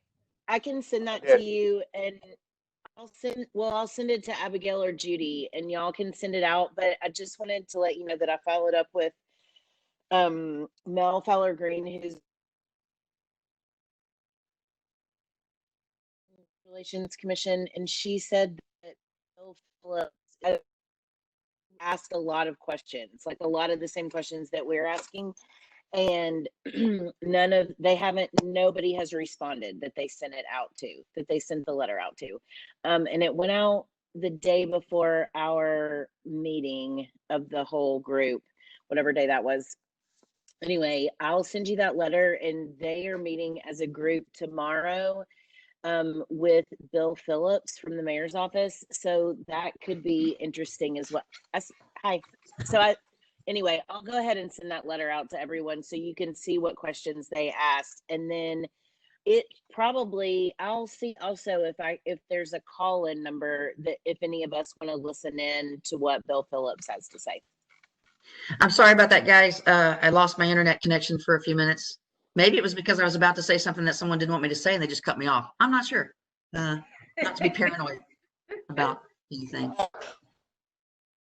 I can send that Yeah. to you, and I'll send it to Abigail or Judy, and y'all can send it out. But I just wanted to let you know that I followed up with Mel Fowler Green, who's Relations Commission, and she said that Bill Phillips asked a lot of questions, like a lot of the same questions that we're asking, and nobody has responded that they sent the letter out to, and it went out the day before our meeting of the whole group, whatever day that was. Anyway, I'll send you that letter, and they are meeting as a group tomorrow with Bill Phillips from the mayor's office. So that could be interesting as well. Hi. So anyway, I'll go ahead and send that letter out to everyone so you can see what questions they asked. And then I'll see also if there's a call-in number that if any of us want to listen in to what Bill Phillips has to say. I'm sorry about that, guys. I lost my internet connection for a few minutes. Maybe it was because I was about to say something that someone didn't want me to say and they just cut me off. I'm not sure. Not to be paranoid about anything.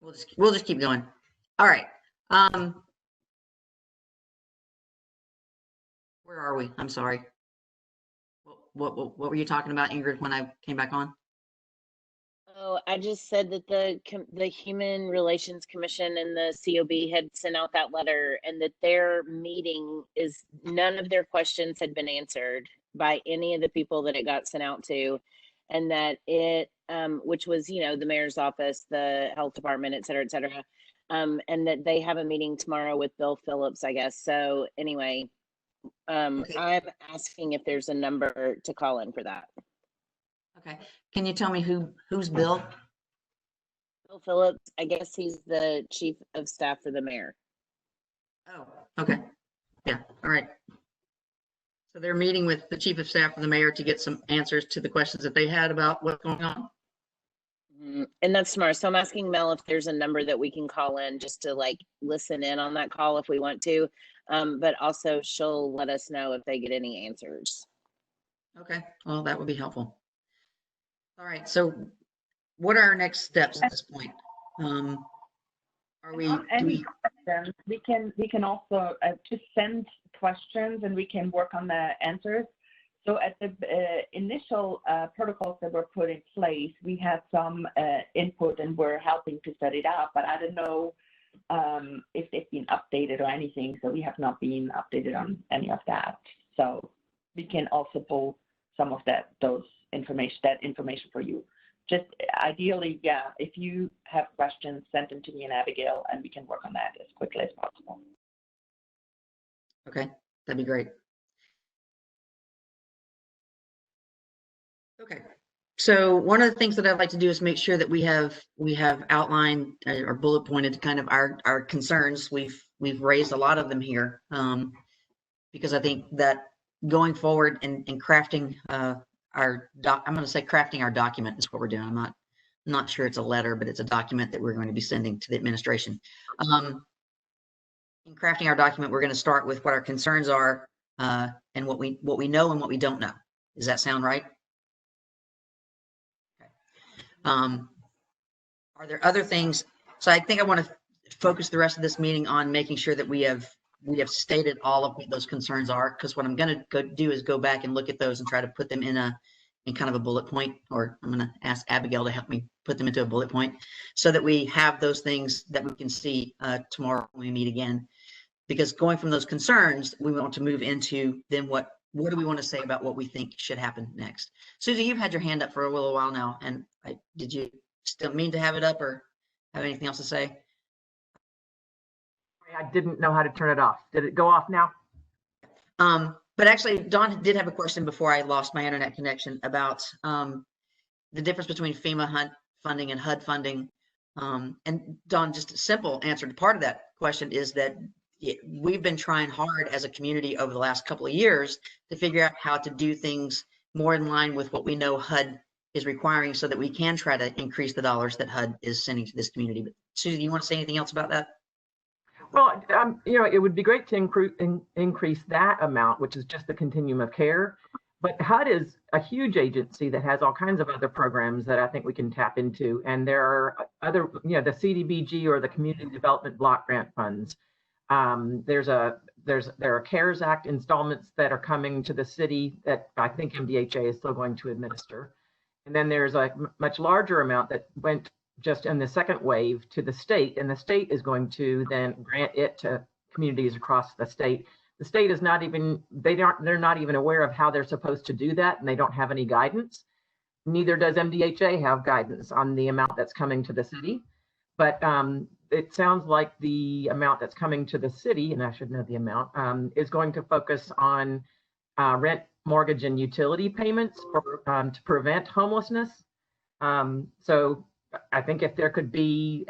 We'll just keep going. All right. Where are we? I'm sorry. What were you talking about, Ingrid, when I came back on? Oh, I just said that the Human Relations Commission and the COB had sent out that letter, and that their meeting is none of their questions had been answered by any of the people that it got sent out to, and that it, which was, the mayor's office, the health department, et cetera, and that they have a meeting tomorrow with Bill Phillips, I guess. So anyway, Okay. I'm asking if there's a number to call in for that. Okay. Can you tell me who's Bill? Bill Phillips, I guess he's the chief of staff for the mayor. Oh, okay. Yeah. All right. So they're meeting with the chief of staff of the mayor to get some answers to the questions that they had about what's going on. And that's tomorrow. So I'm asking Mel if there's a number that we can call in just to listen in on that call if we want to. But also she'll let us know if they get any answers. Okay. Well, that would be helpful. All right. So what are our next steps at this point? We can also just send questions and we can work on the answers. So at the initial protocols that were put in place, we had some input and we're helping to set it up, but I don't know if they've been updated or anything. So we have not been updated on any of that. So we can also pull some of that information for you. Just ideally, yeah, if you have questions, send them to me and Abigail, and we can work on that as quickly as possible. Okay, that'd be great. Okay, so one of the things that I'd like to do is make sure that we have outlined or bullet pointed kind of our concerns. We've raised a lot of them here because I think that going forward and crafting I'm going to say crafting our document is what we're doing. I'm not sure it's a letter, but it's a document that we're going to be sending to the administration. In crafting our document, we're going to start with what our concerns are and what we know and what we don't know. Does that sound right? Okay. Are there other things? So I think I want to focus the rest of this meeting on making sure that we have stated all of what those concerns are, because what I'm going to do is go back and look at those and try to put them in kind of a bullet point, or I'm going to ask Abigail to help me put them into a bullet point so that we have those things that we can see tomorrow when we meet again. Because going from those concerns, we want to move into then what do we want to say about what we think should happen next. Susie, you've had your hand up for a little while now, and did you still mean to have it up, or have anything else to say? I didn't know how to turn it off. Did it go off now? But actually, Dawn did have a question before I lost my internet connection about the difference between FEMA funding and HUD funding. And Dawn, just a simple answer to part of that question is that we've been trying hard as a community over the last couple of years to figure out how to do things more in line with what we know HUD is requiring so that we can try to increase the dollars that HUD is sending to this community. But Susie, you want to say anything else about that? Well, it would be great to increase that amount, which is just the continuum of care. But HUD is a huge agency that has all kinds of other programs that I think we can tap into. And there are other, the CDBG or the Community Development Block Grant funds. There are CARES Act installments that are coming to the city that I think MDHA is still going to administer. And then there's a much larger amount that went just in the second wave to the state, and the state is going to then grant it to communities across the state. The state is not even, they're not even aware of how they're supposed to do that, and they don't have any guidance. Neither does MDHA have guidance on the amount that's coming to the city. But it sounds like the amount that's coming to the city, and I should know the amount, is going to focus on rent, mortgage, and utility payments for, to prevent homelessness. So I think if there could be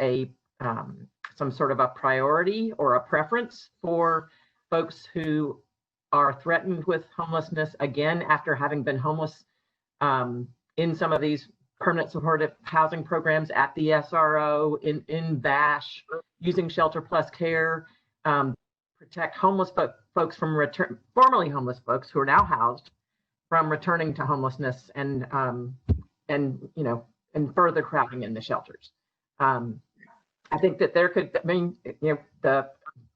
some sort of a priority or a preference for folks who are threatened with homelessness, again, after having been homeless in some of these permanent supportive housing programs at the SRO, in BASH, using Shelter Plus Care, protect homeless folks from formerly homeless folks who are now housed from returning to homelessness and further crowding in the shelters. I think that there could,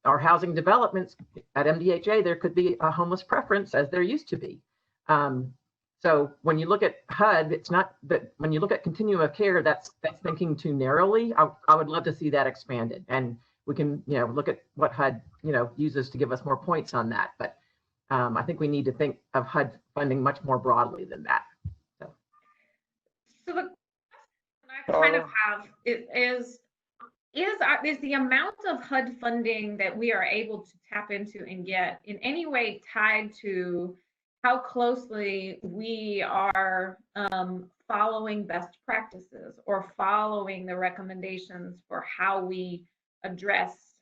our housing developments at MDHA, there could be a homeless preference as there used to be. So when you look at HUD, it's not that when you look at continuum of care, that's thinking too narrowly. I would love to see that expanded, and we can look at what HUD uses to give us more points on that. But I think we need to think of HUD funding much more broadly than that. So the question I kind of have is the amount of HUD funding that we are able to tap into and get in any way tied to how closely we are following best practices or following the recommendations for how we address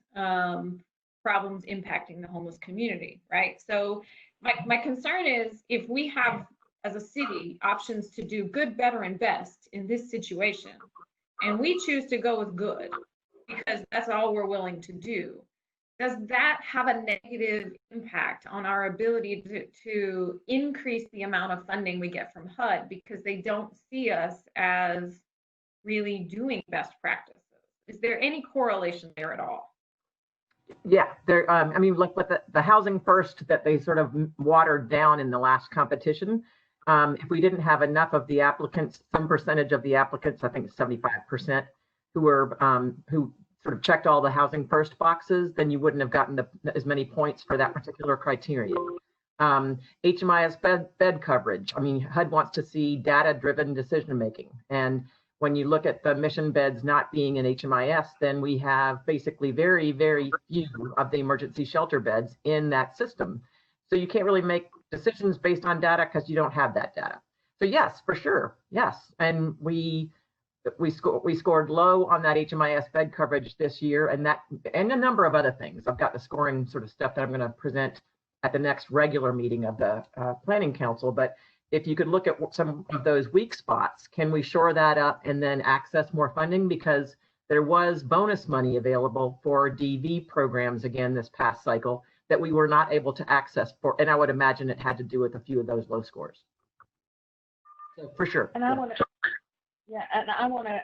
problems impacting the homeless community, right? So my concern is if we have, as a city, options to do good, better, and best in this situation, and we choose to go with good because that's all we're willing to do, does that have a negative impact on our ability to increase the amount of funding we get from HUD because they don't see us as really doing best practices? Is there any correlation there at all? Yeah, there. Look, with the housing first that they sort of watered down in the last competition. If we didn't have enough of the applicants, some percentage of the applicants, I think 75%, who sort of checked all the housing first boxes, then you wouldn't have gotten as many points for that particular criteria. HMIS bed coverage. HUD wants to see data-driven decision making, and when you look at the mission beds not being in HMIS, then we have basically very, very few of the emergency shelter beds in that system. So you can't really make decisions based on data because you don't have that data. So yes, for sure, yes. And we scored low on that HMIS bed coverage this year, and a number of other things. I've got the scoring sort of stuff that I'm going to present at the next regular meeting of the Planning Council. But if you could look at some of those weak spots, can we shore that up and then access more funding? Because there was bonus money available for DV programs again this past cycle that we were not able to access for, and I would imagine it had to do with a few of those low scores. So for sure. And I want to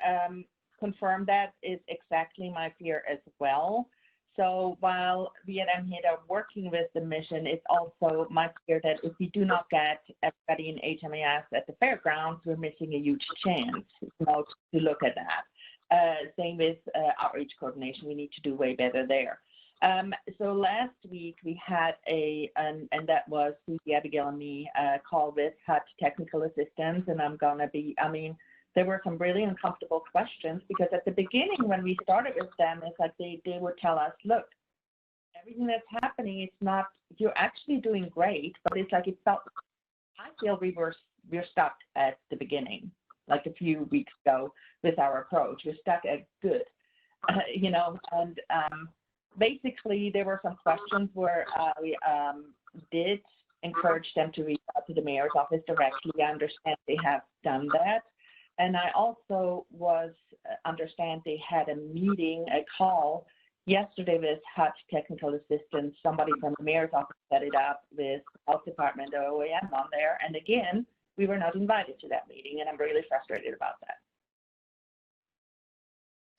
confirm that is exactly my fear as well. So while we at MHID are working with the mission, it's also my fear that if we do not get everybody in HMIS at the fairgrounds, we're missing a huge chance to look at that. Same with outreach coordination. We need to do way better there. So last week we had and that was Susie, Abigail, and me, call with HUD technical assistance, and I'm going to be, there were some really uncomfortable questions, because at the beginning when we started with them, it's like they would tell us, look, everything that's happening, it's not, you're actually doing great, but it's like I feel we're stuck at the beginning, like a few weeks ago with our approach. We're stuck at good, and basically there were some questions where we did encourage them to reach out to the mayor's office directly. I understand they have done that. And I also understand they had a meeting, a call yesterday with HUD technical assistance. Somebody from the mayor's office set it up with health department or OAM on there. And again, we were not invited to that meeting, and I'm really frustrated about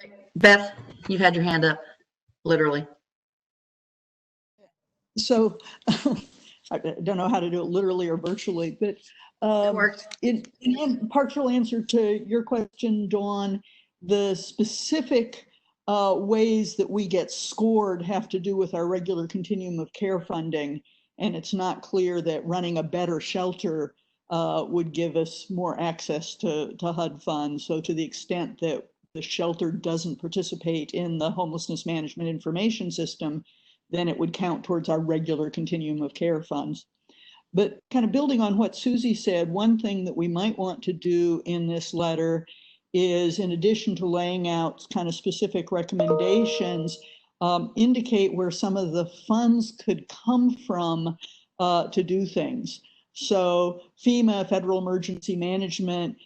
that. Beth, you've had your hand up, literally. So I don't know how to do it literally or virtually, but It worked. in partial answer to your question, Dawn, the specific ways that we get scored have to do with our regular continuum of care funding. And it's not clear that running a better shelter would give us more access to HUD funds. So to the extent that the shelter doesn't participate in the homelessness management information system, then it would count towards our regular continuum of care funds. But kind of building on what Susie said, one thing that we might want to do in this letter is, in addition to laying out kind of specific recommendations, indicate where some of the funds could come from to do things. So FEMA, Federal Emergency Management,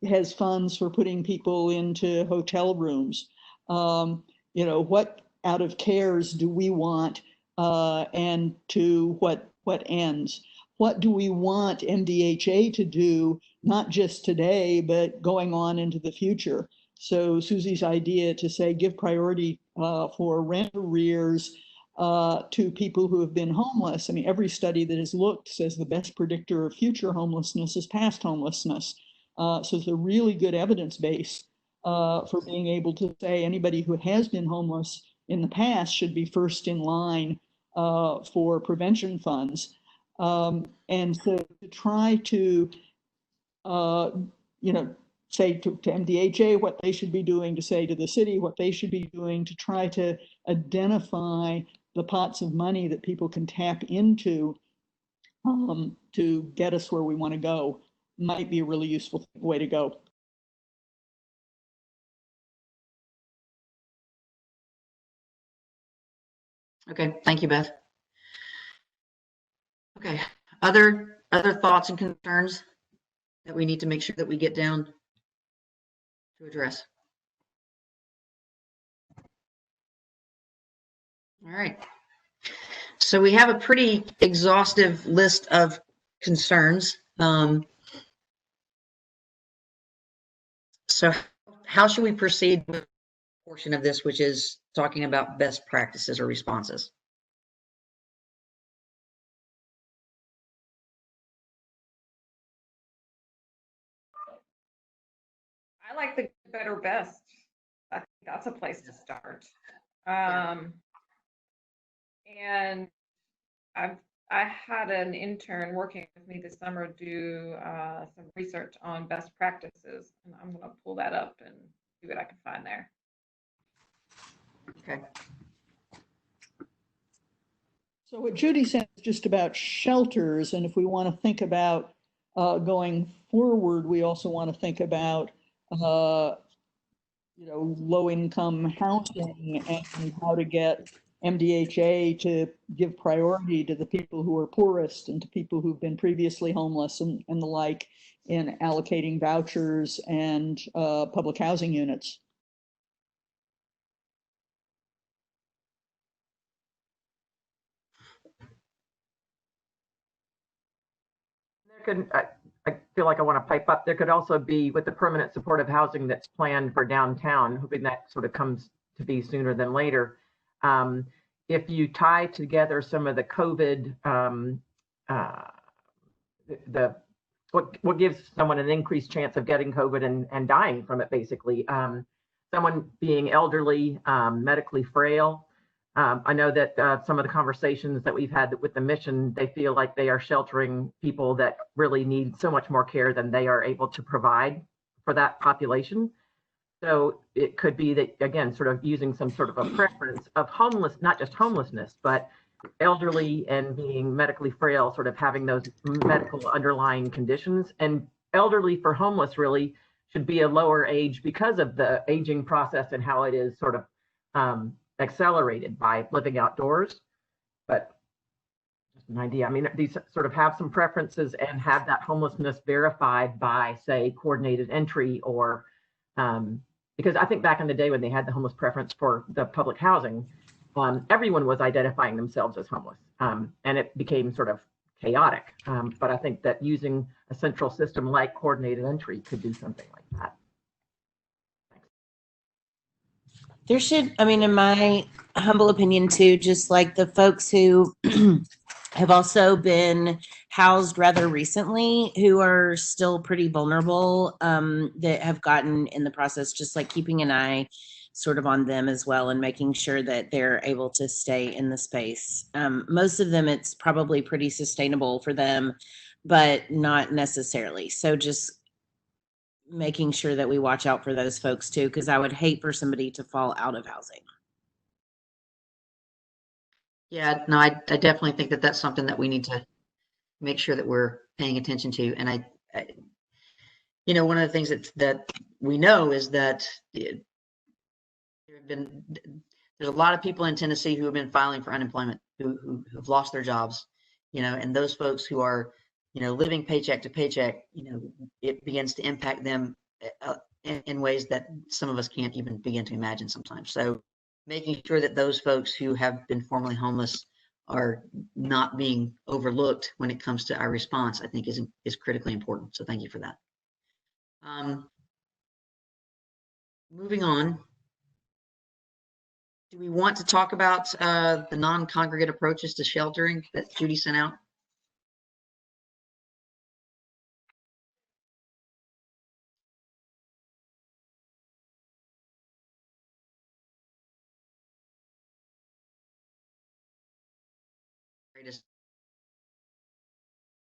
has funds for putting people into hotel rooms. What out of cares do we want, and to what ends? What do we want MDHA to do, not just today, but going on into the future? So Susie's idea to say, give priority for rent arrears to people who have been homeless. I mean, every study that has looked says the best predictor of future homelessness is past homelessness. So it's a really good evidence base for being able to say anybody who has been homeless in the past should be first in line for prevention funds. And so to try to, say to MDHA what they should be doing, to say to the city what they should be doing, to try to identify the pots of money that people can tap into to get us where we want to go, might be a really useful way to go. Okay, thank you, Beth. Okay, other thoughts and concerns that we need to make sure that we get down to address? All right. So we have a pretty exhaustive list of concerns. So how should we proceed with a portion of this, which is talking about best practices or responses? I like the better best. I think that's a place to start. And I had an intern working with me this summer do some research on best practices, and I'm going to pull that up and see what I can find there. Okay. So what Judy said is just about shelters, and if we want to think about going forward, we also want to think about low-income housing and how to get MDHA to give priority to the people who are poorest and to people who've been previously homeless and the like in allocating vouchers and public housing units. I feel like I want to pipe up. There could also be, with the permanent supportive housing that's planned for downtown, hoping that sort of comes to be sooner than later. If you tie together some of the COVID, what gives someone an increased chance of getting COVID and dying from it, basically. Someone being elderly, medically frail. I know that some of the conversations that we've had with the mission, they feel like they are sheltering people that really need so much more care than they are able to provide for that population. So it could be that, again, sort of using some sort of a preference of not just homelessness, but elderly and being medically frail, sort of having those medical underlying conditions. And elderly for homeless really should be a lower age because of the aging process and how it is sort of accelerated by living outdoors. But just an idea. I mean, these sort of have some preferences and have that homelessness verified by, say, coordinated entry or because I think back in the day when they had the homeless preference for the public housing, everyone was identifying themselves as homeless, and it became sort of chaotic. But I think that using a central system like coordinated entry could do something like that. There should, I mean, in my humble opinion too, just like the folks who have also been housed rather recently, who are still pretty vulnerable, that have gotten in the process, just like keeping an eye sort of on them as well and making sure that they're able to stay in the space. Most of them, it's probably pretty sustainable for them, but not necessarily. So just making sure that we watch out for those folks too, because I would hate for somebody to fall out of housing. Yeah, no, I definitely think that that's something that we need to make sure that we're paying attention to. And I you know, one of the things that we know is that there's a lot of people in Tennessee who have been filing for unemployment, who have lost their jobs, you know, and those folks who are, you know, living paycheck to paycheck, you know, it begins to impact them in ways that some of us can't even begin to imagine sometimes. So making sure that those folks who have been formerly homeless are not being overlooked when it comes to our response, I think is critically important. So thank you for that. Moving on. Do we want to talk about the non-congregate approaches to sheltering that Judy sent out?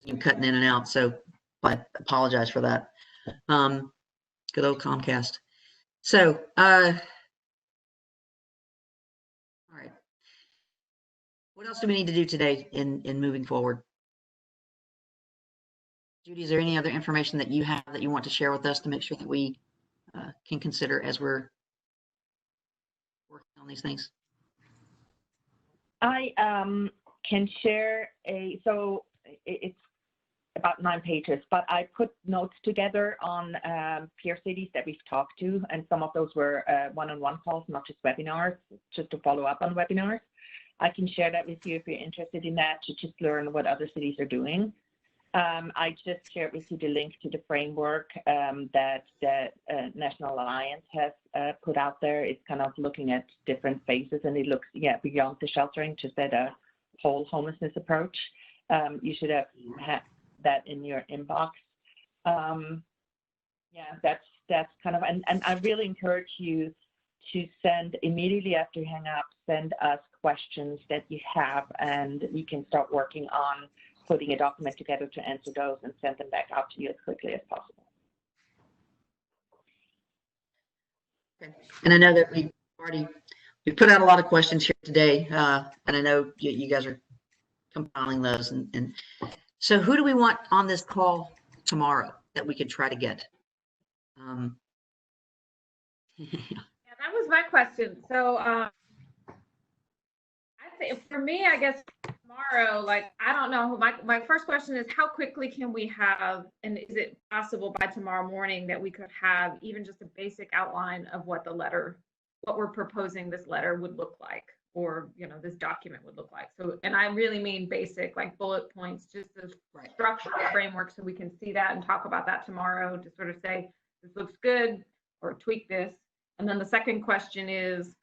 I'm cutting in and out, so I apologize for that. Good old Comcast. So, all right. What else do we need to do today in moving forward? Judy, is there any other information that you have that you want to share with us to make sure that we can consider as we're working on these things? I can share so it's about 9 pages, but I put notes together on peer cities that we've talked to, and some of those were one-on-one calls, not just webinars, just to follow up on webinars. I can share that with you if you're interested in that, to just learn what other cities are doing. I just shared with you the link to the framework that the National Alliance has put out there. It's kind of looking at different phases, and it looks, beyond the sheltering, just at a whole homelessness approach. You should have that in your inbox. That's kind of, and I really encourage you to send immediately after you hang up, send us questions that you have, and we can start working on putting a document together to answer those and send them back out to you as quickly as possible. Okay. And I know that we put out a lot of questions here today, and I know you guys are compiling those. And so, who do we want on this call tomorrow that we could try to get? Yeah, that was my question. So I think for me, I guess tomorrow, like, I don't know, my first question is, how quickly can we have, and is it possible by tomorrow morning that we could have even just a basic outline of what what we're proposing this letter would look like, or, you know, this document would look like? So, and I really mean basic, like bullet points, just the structural framework, so we can see that and talk about that tomorrow to sort of say, this looks good, or tweak this. And then the second question is,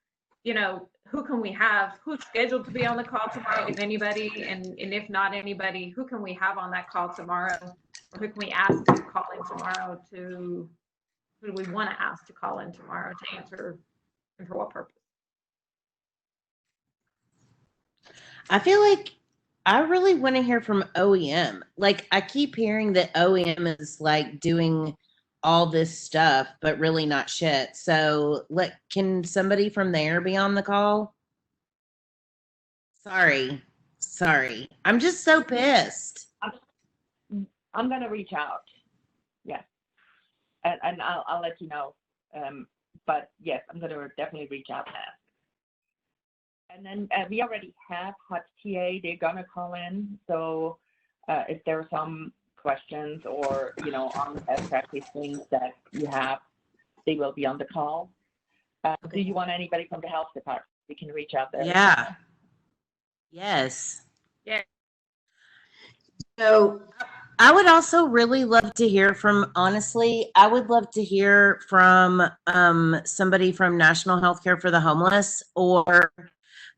you know, who can we have, who's scheduled to be on the call tomorrow, if anybody, and if not anybody, who can we have on that call tomorrow, or who can we ask to call in tomorrow, who do we want to ask to call in tomorrow to answer, and for what purpose? I feel like I really want to hear from OEM. Like, I keep hearing that OEM is like doing all this stuff, but really not shit. So can somebody from there be on the call? Sorry. I'm just so pissed. I'm gonna reach out. Yes, and I'll let you know. But yes, I'm gonna definitely reach out and ask. And then we already have hot TA. They're gonna call in. So if there are some questions or on best practice things that you have, they will be on the call. Do you want anybody from the health department? We can reach out there. Yeah. Yes. Yeah. So I would also really love to hear from, honestly, I would love to hear from somebody from National Healthcare for the Homeless or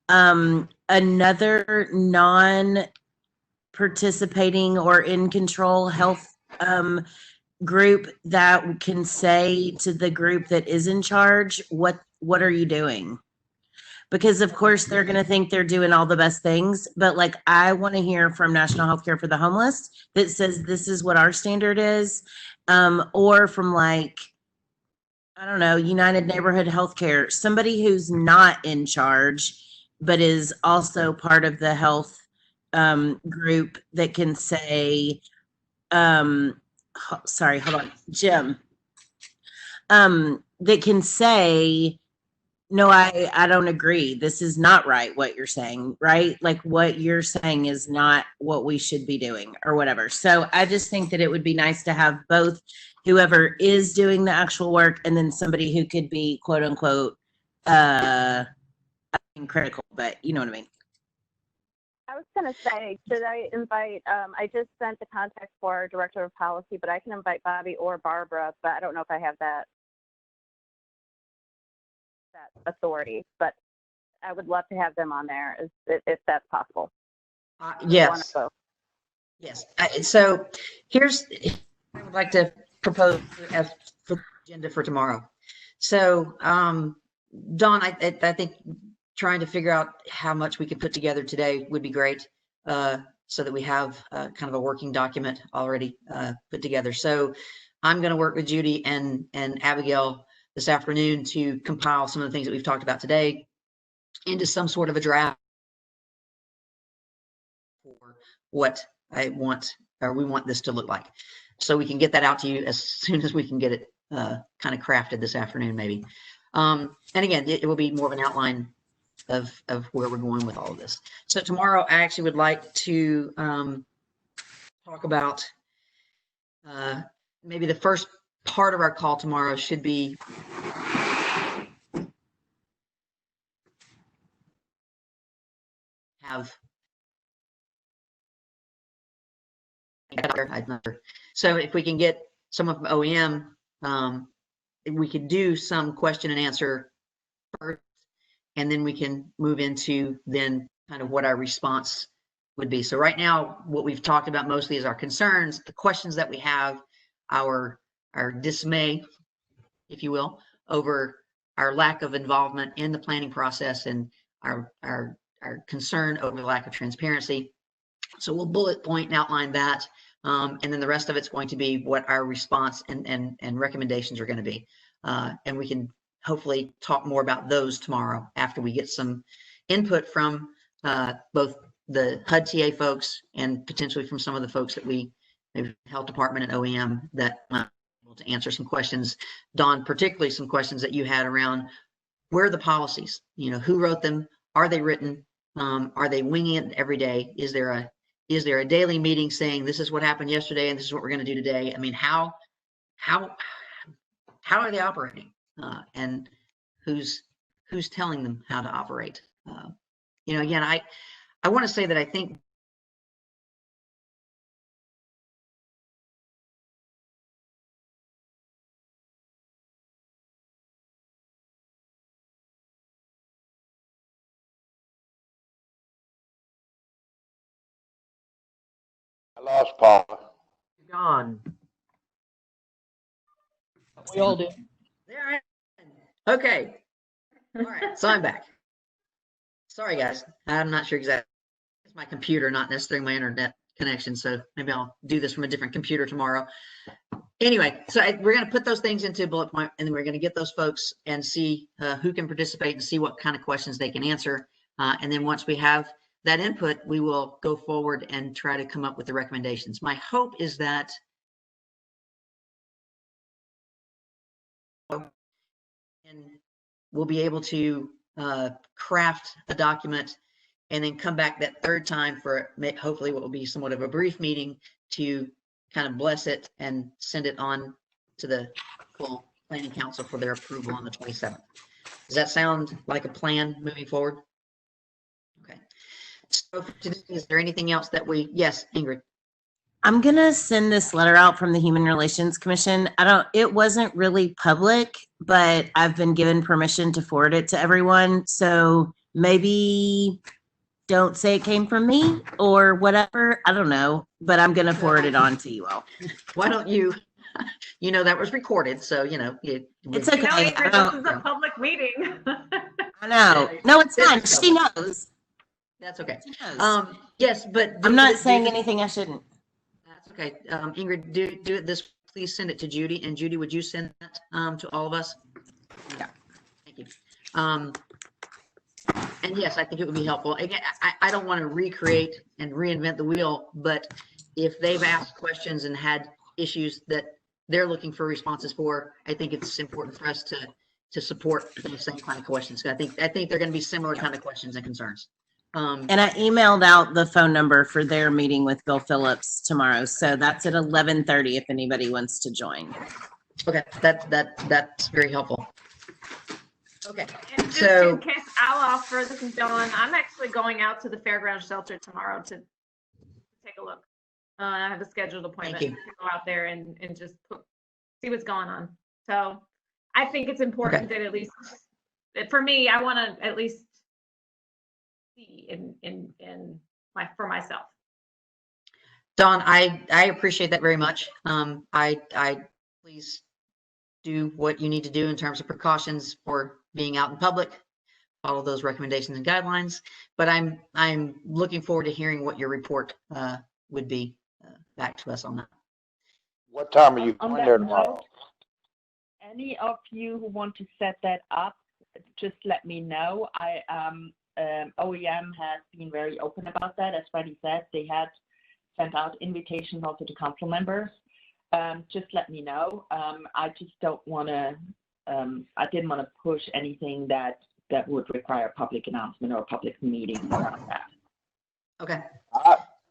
another non-participating or in control health group that can say to the group that is in charge, what are you doing? Because of course they're going to think they're doing all the best things, but like I want to hear from National Healthcare for the Homeless that says this is what our standard is, or from like, I don't know, United Neighborhood Healthcare, somebody who's not in charge but is also part of the health group that can say, sorry, hold on, Jim, that can say, no, I don't agree. This is not right what you're saying, right? Like what you're saying is not what we should be doing or whatever. So I just think that it would be nice to have both whoever is doing the actual work and then somebody who could be quote unquote critical, but you know what I mean. I was going to say, should I invite, I just sent the contact for our director of policy, but I can invite Bobby or Barbara, but I don't know if I have that authority, but I would love to have them on there if that's possible. Yes. Yes. So here's, I would like to propose as for the agenda for tomorrow. So, Dawn, I think trying to figure out how much we could put together today would be great, so that we have kind of a working document already put together. So I'm going to work with Judy and Abigail this afternoon to compile some of the things that we've talked about today into some sort of a draft for what I want, or we want this to look like. So we can get that out to you as soon as we can get it kind of crafted this afternoon, maybe. And again, it will be more of an outline of where we're going with all of this. So tomorrow, I actually would like to talk about maybe the first part of our call tomorrow should be so if we can get someone from OEM, we could do some question and answer first, and then we can move into then kind of what our response would be. So right now, what we've talked about mostly is our concerns, the questions that we have, our dismay, if you will, over our lack of involvement in the planning process and our concern over the lack of transparency. So we'll bullet point and outline that. And then the rest of it's going to be what our response and recommendations are going to be. And we can hopefully talk more about those tomorrow after we get some input from both the HUD TA folks and potentially from some of the folks that we, maybe health department and OEM, that might be able to answer some questions. Dawn, particularly some questions that you had around where are the policies? You know, who wrote them? Are they written? Are they winging it every day? Is there a daily meeting saying this is what happened yesterday and this is what we're going to do today? I mean, how are they operating? And who's telling them how to operate? You know, again, I want to say that I think I lost Paula. Gone. We all did. there I am. Okay. All right, so I'm back. Sorry, guys. I'm not sure exactly. It's my computer, not necessarily my internet connection. So maybe I'll do this from a different computer tomorrow. Anyway, so we're going to put those things into a bullet point, and then we're going to get those folks and see who can participate and see what kind of questions they can answer. And then once we have that input, we will go forward and try to come up with the recommendations. My hope is that we'll be able to craft a document and then come back that third time for hopefully what will be somewhat of a brief meeting to kind of bless it and send it on to the full planning council for their approval on the 27th. Does that sound like a plan moving forward? Okay. So is there anything else that yes, Ingrid? I'm gonna send this letter out from the Human Relations Commission. It wasn't really public, but I've been given permission to forward it to everyone. So maybe don't say it came from me or whatever. I don't know, but I'm gonna forward it on to you all. Why don't you, that was recorded, so, It's okay. This is a public meeting. I know. No, it's fine. She knows. That's okay. She knows. Yes, but I'm not saying anything I shouldn't. That's okay. Ingrid, do it this, please send it to Judy. And Judy, would you send that to all of us? Yeah. Thank you. And yes, I think it would be helpful. Again, I don't want to recreate and reinvent the wheel, but if they've asked questions and had issues that they're looking for responses for, I think it's important for us to support the same kind of questions. I think they're going to be similar kind of questions and concerns. And I emailed out the phone number for their meeting with Bill Phillips tomorrow. So that's at 11:30 if anybody wants to join. Okay, that's very helpful. Okay, And just so in case, I'll offer, this is Dawn, I'm actually going out to the fairground shelter tomorrow to take a look. I have a scheduled appointment to go out there and just see what's going on. So I think it's important that at least, for me, I want to at least see for myself. Dawn, I appreciate that very much. I please do what you need to do in terms of precautions for being out in public, follow those recommendations and guidelines. But I'm looking forward to hearing what your report would be back to us on that. What time are you going there tomorrow? Any of you who want to set that up, just let me know. OEM has been very open about that. As Freddie said, they had sent out invitations also to council members. Just let me know. I just don't want to, I didn't want to push anything that would require a public announcement or a public meeting around that. Okay.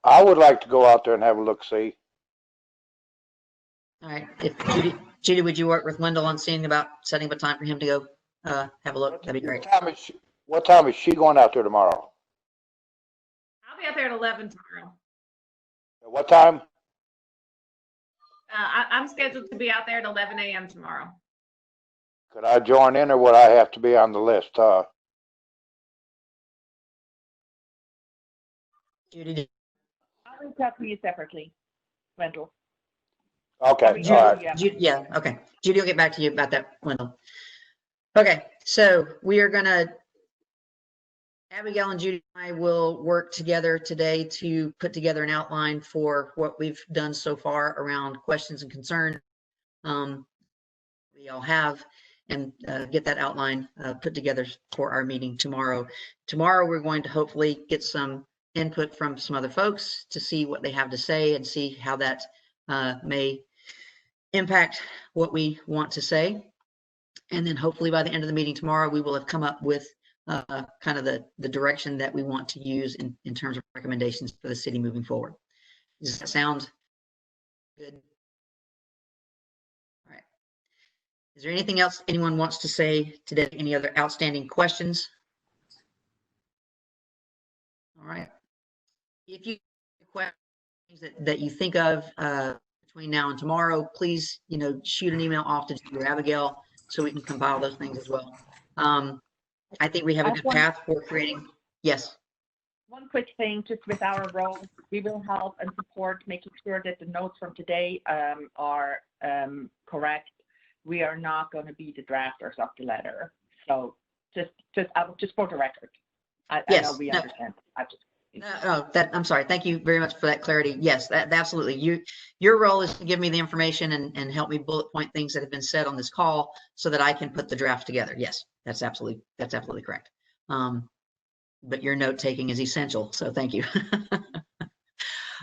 I would like to go out there and have a look-see. All right. If Judy, would you work with Wendell on seeing about setting up a time for him to go have a look? That'd be great. What time is she going out there tomorrow? I'll be out there at 11 tomorrow. At what time? I'm scheduled to be out there at 11 a.m. tomorrow. Could I join in, or would I have to be on the list? Judy, I'll reach out to you separately, Wendell. Okay. All right. yeah. Okay. Judy will get back to you about that, Wendell. Okay. So we are going to, Abigail and Judy and I will work together today to put together an outline for what we've done so far around questions and concerns we all have, and get that outline put together for our meeting tomorrow. Tomorrow, we're going to hopefully get some input from some other folks to see what they have to say and see how that may impact what we want to say. And then hopefully by the end of the meeting tomorrow, we will have come up with kind of the direction that we want to use in terms of recommendations for the city moving forward. Does that sound good? All right. Is there anything else anyone wants to say today? Any other outstanding questions? All right. If you have questions that you think of between now and tomorrow, please, shoot an email off to your Abigail so we can compile those things as well. I think we have a good path for creating. Yes. One quick thing, just with our role, we will help and support making sure that the notes from today are correct. We are not going to be the drafters of the letter. So just for the record. I know we understand. No, I'm sorry. Thank you very much for that clarity. Yes, absolutely. Your role is to give me the information and help me bullet point things that have been said on this call so that I can put the draft together. Yes, that's absolutely correct. But your note taking is essential. So thank you.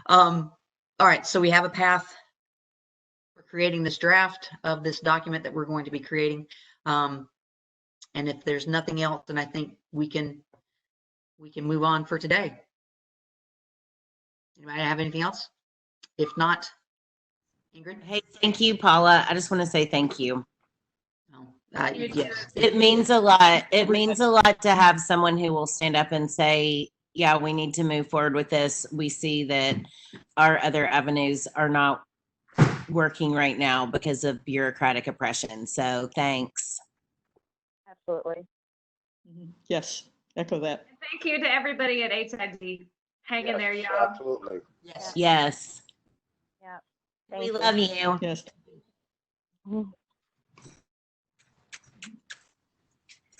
All right. So we have a path for creating this draft of this document that we're going to be creating. And if there's nothing else, then I think we can move on for today. Anybody have anything else? If not, Ingrid? Hey, thank you, Paula. I just want to say thank you. No. Yes. It means a lot. It means a lot to have someone who will stand up and say, yeah, we need to move forward with this. We see that our other avenues are not working right now because of bureaucratic oppression. So thanks. Absolutely. Yes, echo that. Thank you to everybody at HID. Hang in there, y'all. Absolutely. Yes. Yes. Yeah. We Thank love you. Yes. All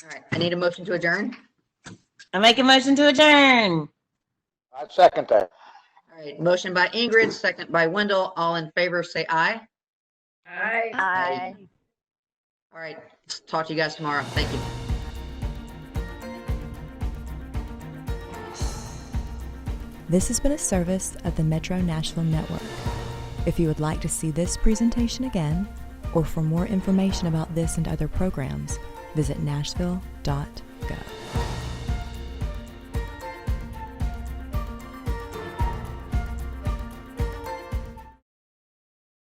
right. I need a motion to adjourn. I make a motion to adjourn. I second that. All right. Motion by Ingrid, second by Wendell. All in favor, say aye. Aye. Aye. All right. Talk to you guys tomorrow. Thank you. This has been a service of the Metro Nashville Network. If you would like to see this presentation again, or for more information about this and other programs, visit nashville.gov.